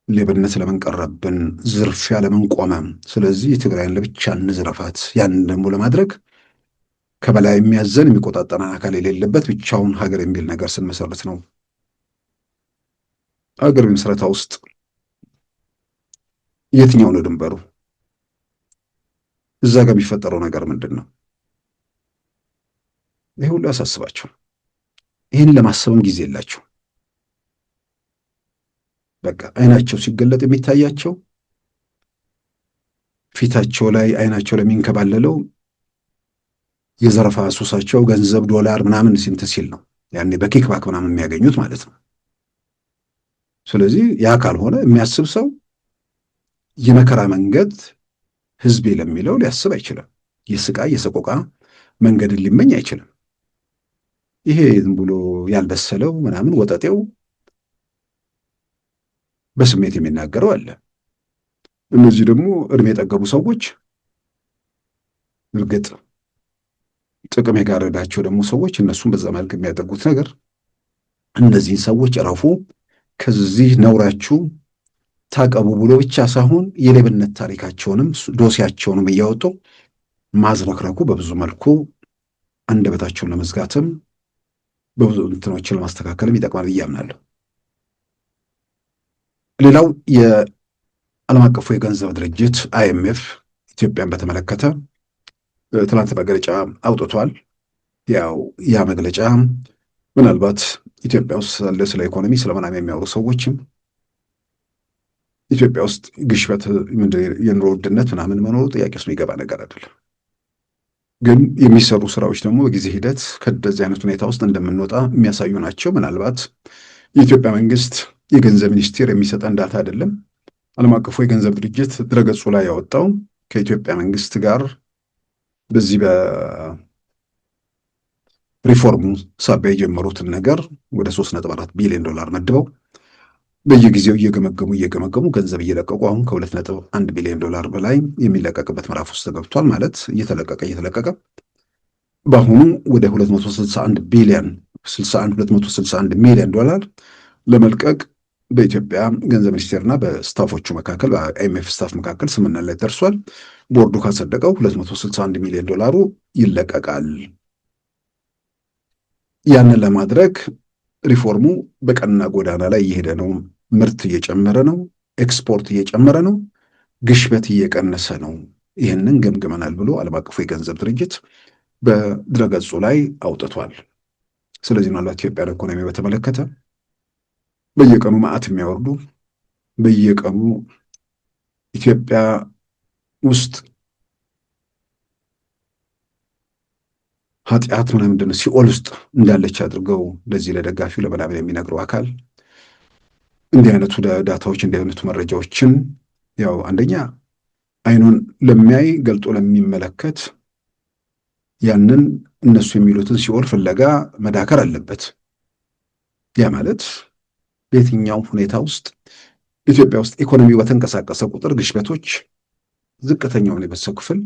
Speaker 1: ሌብነት ለምን ቀረብን፣ ዝርፊያ ለምን ቆመ፣ ስለዚህ የትግራይን ለብቻ እንዝረፋት፣ ያንን ደግሞ ለማድረግ ከበላይ የሚያዘን የሚቆጣጠረን አካል የሌለበት ብቻውን ሀገር የሚል ነገር ስንመሰርት ነው። ሀገር ምስረታ ውስጥ የትኛው ነው ድንበሩ? እዛ ጋር የሚፈጠረው ነገር ምንድን ነው? ይሄ ሁሉ ያሳስባቸው። ይህን ለማሰብም ጊዜ የላቸው። በቃ አይናቸው ሲገለጥ የሚታያቸው ፊታቸው ላይ አይናቸው ላይ የሚንከባለለው የዘረፋ ሱሳቸው ገንዘብ ዶላር ምናምን ሲንት ሲል ነው። ያኔ በኪክባክ ምናምን የሚያገኙት ማለት ነው። ስለዚህ ያ ካልሆነ የሚያስብ ሰው የመከራ መንገድ ህዝቤ ለሚለው ሊያስብ አይችልም። የስቃይ የሰቆቃ መንገድን ሊመኝ አይችልም። ይሄ ዝም ብሎ ያልበሰለው ምናምን ወጠጤው በስሜት የሚናገረው አለ። እነዚህ ደግሞ እድሜ የጠገቡ ሰዎች እርግጥ ጥቅም የጋረዳቸው ደግሞ ሰዎች እነሱም በዛ መልክ የሚያደርጉት ነገር እነዚህን ሰዎች እረፉ፣ ከዚህ ነውራችሁ ታቀቡ ብሎ ብቻ ሳይሆን የሌብነት ታሪካቸውንም ዶሴያቸውንም እያወጡ ማዝረክረኩ በብዙ መልኩ አንደበታቸውን ለመዝጋትም በብዙ እንትኖችን ለማስተካከልም ይጠቅማል ብዬ አምናለሁ። ሌላው የዓለም አቀፉ የገንዘብ ድርጅት አይኤምኤፍ ኢትዮጵያን በተመለከተ ትናንት መግለጫ አውጥቷል። ያው ያ መግለጫ ምናልባት ኢትዮጵያ ውስጥ ስለ ኢኮኖሚ ስለምናምን የሚያወሩ ሰዎችም ኢትዮጵያ ውስጥ ግሽበት፣ የኑሮ ውድነት ምናምን መኖሩ ጥያቄ ውስጥ የሚገባ ነገር አይደለም። ግን የሚሰሩ ስራዎች ደግሞ በጊዜ ሂደት ከደዚህ አይነት ሁኔታ ውስጥ እንደምንወጣ የሚያሳዩ ናቸው። ምናልባት የኢትዮጵያ መንግስት የገንዘብ ሚኒስቴር የሚሰጠን ዳታ አይደለም። ዓለም አቀፉ የገንዘብ ድርጅት ድረገጹ ላይ ያወጣው ከኢትዮጵያ መንግስት ጋር በዚህ በሪፎርሙ ሳቢያ የጀመሩትን ነገር ወደ 3.4 ቢሊዮን ዶላር መድበው በየጊዜው እየገመገሙ ገንዘብ እየለቀቁ አሁን ከ2.1 ቢሊዮን ዶላር በላይ የሚለቀቅበት ምዕራፍ ውስጥ ተገብቷል። ማለት እየተለቀቀ በአሁኑ ወደ 261 ሚሊዮን ዶላር ለመልቀቅ በኢትዮጵያ ገንዘብ ሚኒስቴርና በስታፎቹ መካከል በአይኤምኤፍ ስታፍ መካከል ስምምነት ላይ ደርሷል። ቦርዱ ካጸደቀው 261 ሚሊዮን ዶላሩ ይለቀቃል። ያንን ለማድረግ ሪፎርሙ በቀና ጎዳና ላይ እየሄደ ነው። ምርት እየጨመረ ነው። ኤክስፖርት እየጨመረ ነው። ግሽበት እየቀነሰ ነው። ይህንን ገምግመናል ብሎ ዓለም አቀፉ የገንዘብ ድርጅት በድረገጹ ላይ አውጥቷል። ስለዚህ ነው ኢትዮጵያን ኢኮኖሚ በተመለከተ በየቀኑ መዓት የሚያወርዱ በየቀኑ ኢትዮጵያ ውስጥ ኃጢአት ምንድን ነው ሲኦል ውስጥ እንዳለች አድርገው ለዚህ ለደጋፊው ለበላብል የሚነግረው አካል እንዲህ አይነቱ ዳታዎች እንዲህ አይነቱ መረጃዎችን ያው አንደኛ አይኑን ለሚያይ ገልጦ ለሚመለከት ያንን እነሱ የሚሉትን ሲኦል ፍለጋ መዳከር አለበት። ያ ማለት በየትኛው ሁኔታ ውስጥ ኢትዮጵያ ውስጥ ኢኮኖሚ በተንቀሳቀሰ ቁጥር ግሽበቶች ዝቅተኛውን የህብረተሰብ ክፍል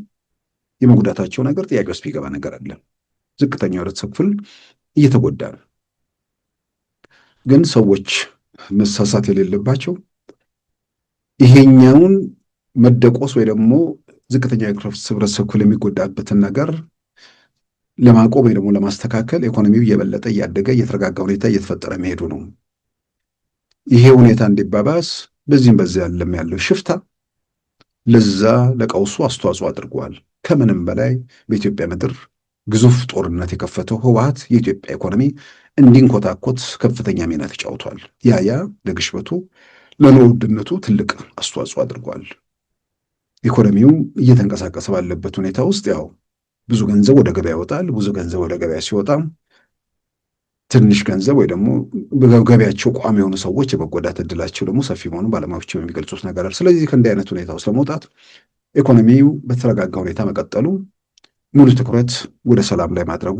Speaker 1: የመጉዳታቸው ነገር ጥያቄ ውስጥ ቢገባ ነገር አለ። ዝቅተኛው የህብረተሰብ ክፍል እየተጎዳ ነው። ግን ሰዎች መሳሳት የሌለባቸው ይሄኛውን መደቆስ ወይ ደግሞ ዝቅተኛ የህብረተሰብ ክፍል የሚጎዳበትን ነገር ለማቆም ወይ ደግሞ ለማስተካከል ኢኮኖሚው እየበለጠ እያደገ እየተረጋጋ ሁኔታ እየተፈጠረ መሄዱ ነው። ይሄ ሁኔታ እንዲባባስ በዚህም በዚያ ያለው ሽፍታ ለዛ ለቀውሱ አስተዋጽኦ አድርጓል። ከምንም በላይ በኢትዮጵያ ምድር ግዙፍ ጦርነት የከፈተው ህወሓት የኢትዮጵያ ኢኮኖሚ እንዲንኮታኮት ከፍተኛ ሚና ተጫውቷል። ያ ለግሽበቱ ለኑሮ ውድነቱ ትልቅ አስተዋጽኦ አድርጓል። ኢኮኖሚው እየተንቀሳቀሰ ባለበት ሁኔታ ውስጥ ያው ብዙ ገንዘብ ወደ ገበያ ይወጣል። ብዙ ገንዘብ ወደ ገበያ ሲወጣ ትንሽ ገንዘብ ወይ ደግሞ ገበያቸው ቋሚ የሆኑ ሰዎች የመጎዳት እድላቸው ደግሞ ሰፊ መሆኑ ባለሙያዎች የሚገልጹት ነገር አለ። ስለዚህ ከእንዲህ አይነት ሁኔታ ውስጥ ለመውጣት ኢኮኖሚው በተረጋጋ ሁኔታ መቀጠሉ፣ ሙሉ ትኩረት ወደ ሰላም ላይ ማድረጉ፣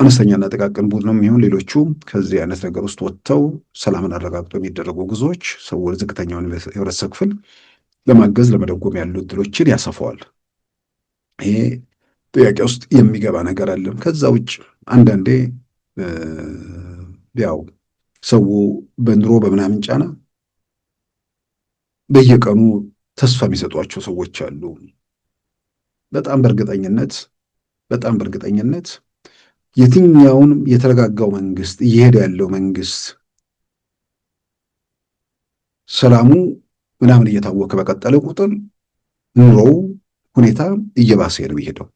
Speaker 1: አነስተኛና ጥቃቅን ቡድንም ይሁን ሌሎቹ ከዚህ አይነት ነገር ውስጥ ወጥተው ሰላምን አረጋግጦ የሚደረጉ ጉዞዎች ሰው ዝቅተኛውን የህብረተሰብ ክፍል ለማገዝ ለመደጎም ያሉ እድሎችን ያሰፋዋል። ይሄ ጥያቄ ውስጥ የሚገባ ነገር አለም። ከዛ ውጭ አንዳንዴ ያው ሰው በኑሮ በምናምን ጫና በየቀኑ ተስፋ የሚሰጧቸው ሰዎች አሉ። በጣም በእርግጠኝነት የትኛውን የተረጋጋው መንግስት እየሄደ ያለው መንግስት ሰላሙ ምናምን እየታወቀ በቀጠለ ቁጥር ኑሮው ሁኔታ እየባሰ ነው የሚሄደው።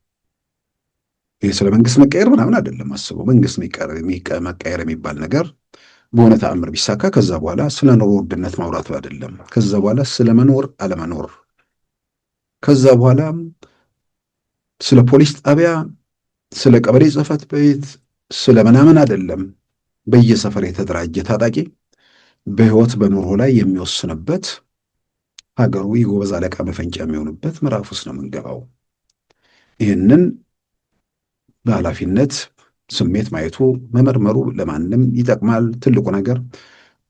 Speaker 1: ይህ ስለ መንግስት መቀየር ምናምን አይደለም። አስበው መንግስት መቀየር የሚባል ነገር በሆነ ተአምር ቢሳካ ከዛ በኋላ ስለ ኑሮ ውድነት ማውራቱ አይደለም። ከዛ በኋላ ስለ መኖር አለመኖር ከዛ በኋላ ስለ ፖሊስ ጣቢያ፣ ስለ ቀበሌ ጽሕፈት ቤት፣ ስለ ምናምን አይደለም። በየሰፈር የተደራጀ ታጣቂ በህይወት በኑሮ ላይ የሚወስንበት ሀገሩ የጎበዝ አለቃ መፈንጫ የሚሆንበት ምዕራፍ ውስጥ ነው የምንገባው። ይህንን በኃላፊነት ስሜት ማየቱ መመርመሩ ለማንም ይጠቅማል። ትልቁ ነገር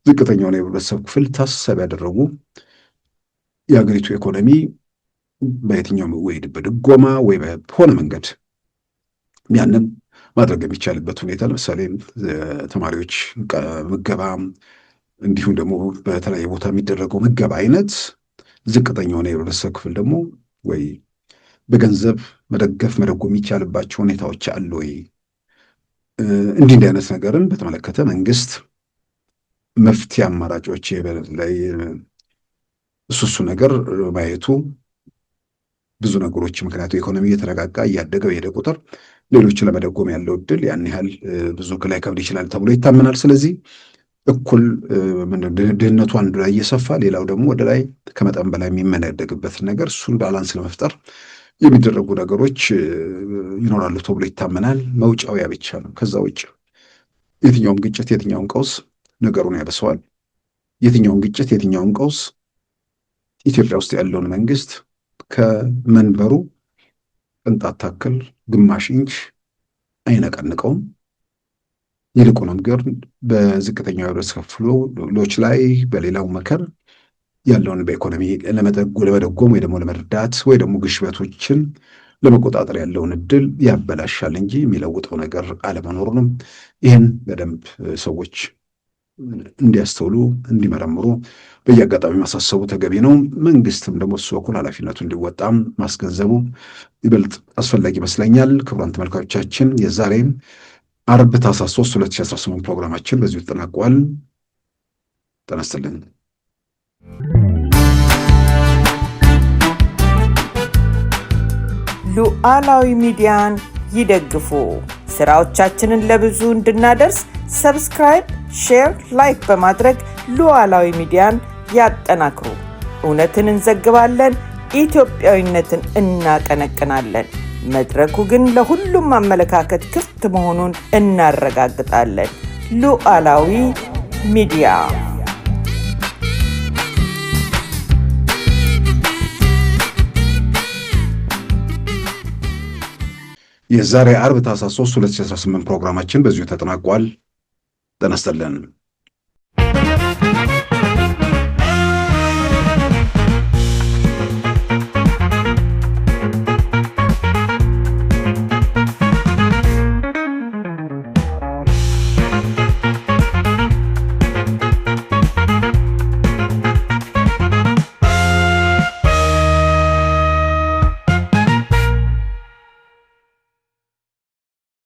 Speaker 1: ዝቅተኛውን የህብረተሰብ ክፍል ታሳቢ ያደረጉ የሀገሪቱ ኢኮኖሚ በየትኛውም ወይ በድጎማ ወይ በሆነ መንገድ ያንን ማድረግ የሚቻልበት ሁኔታ ለምሳሌ ተማሪዎች ምገባ፣ እንዲሁም ደግሞ በተለያየ ቦታ የሚደረገው ምገባ አይነት ዝቅተኛውን የህብረተሰብ ክፍል ደግሞ ወይ በገንዘብ መደገፍ መደጎም የሚቻልባቸው ሁኔታዎች አሉ ወይ? እንዲህ አይነት ነገርን በተመለከተ መንግስት መፍትሄ አማራጮች ላይ እሱ ነገር ማየቱ ብዙ ነገሮች ምክንያቱ ኢኮኖሚ እየተረጋጋ እያደገ በሄደ ቁጥር ሌሎችን ለመደጎም ያለው እድል ያን ያህል ብዙ ላይከብድ ይችላል ተብሎ ይታመናል። ስለዚህ እኩል ድህነቱ አንዱ ላይ እየሰፋ ሌላው ደግሞ ወደ ላይ ከመጠን በላይ የሚመነደግበትን ነገር እሱን ባላንስ ለመፍጠር የሚደረጉ ነገሮች ይኖራሉ ተብሎ ይታመናል። መውጫው ያ ብቻ ነው። ከዛ ውጭ የትኛውም ግጭት የትኛውም ቀውስ ነገሩን ያበሰዋል። የትኛውም ግጭት የትኛውም ቀውስ ኢትዮጵያ ውስጥ ያለውን መንግስት ከመንበሩ ቅንጣት ታክል ግማሽ ኢንች አይነቀንቀውም። ይልቁንም ግን በዝቅተኛው የህብረተሰብ ክፍሎች ላይ በሌላው መከር ያለውን በኢኮኖሚ ለመደጎም ወይ ደግሞ ለመርዳት ወይ ደግሞ ግሽበቶችን ለመቆጣጠር ያለውን እድል ያበላሻል እንጂ የሚለውጠው ነገር አለመኖሩንም ይህን በደንብ ሰዎች እንዲያስተውሉ እንዲመረምሩ በየአጋጣሚ ማሳሰቡ ተገቢ ነው። መንግስትም ደግሞ እሱ በኩል ኃላፊነቱ እንዲወጣም ማስገንዘቡ ይበልጥ አስፈላጊ ይመስለኛል። ክቡራን ተመልካቾቻችን የዛሬ አርብ ታኅሳስ 3 2018 ፕሮግራማችን በዚሁ ተጠናቋል። ጤና ይስጥልኝ።
Speaker 2: ሉዓላዊ ሚዲያን ይደግፉ። ስራዎቻችንን ለብዙ እንድናደርስ ሰብስክራይብ፣ ሼር፣ ላይክ በማድረግ ሉዓላዊ ሚዲያን ያጠናክሩ። እውነትን እንዘግባለን፣ ኢትዮጵያዊነትን እናቀነቅናለን። መድረኩ ግን ለሁሉም አመለካከት ክፍት መሆኑን እናረጋግጣለን። ሉዓላዊ ሚዲያ
Speaker 1: የዛሬ አርብ ታኅሳስ 3 2018 ፕሮግራማችን በዚሁ ተጠናቋል። ጤና ይስጥልን።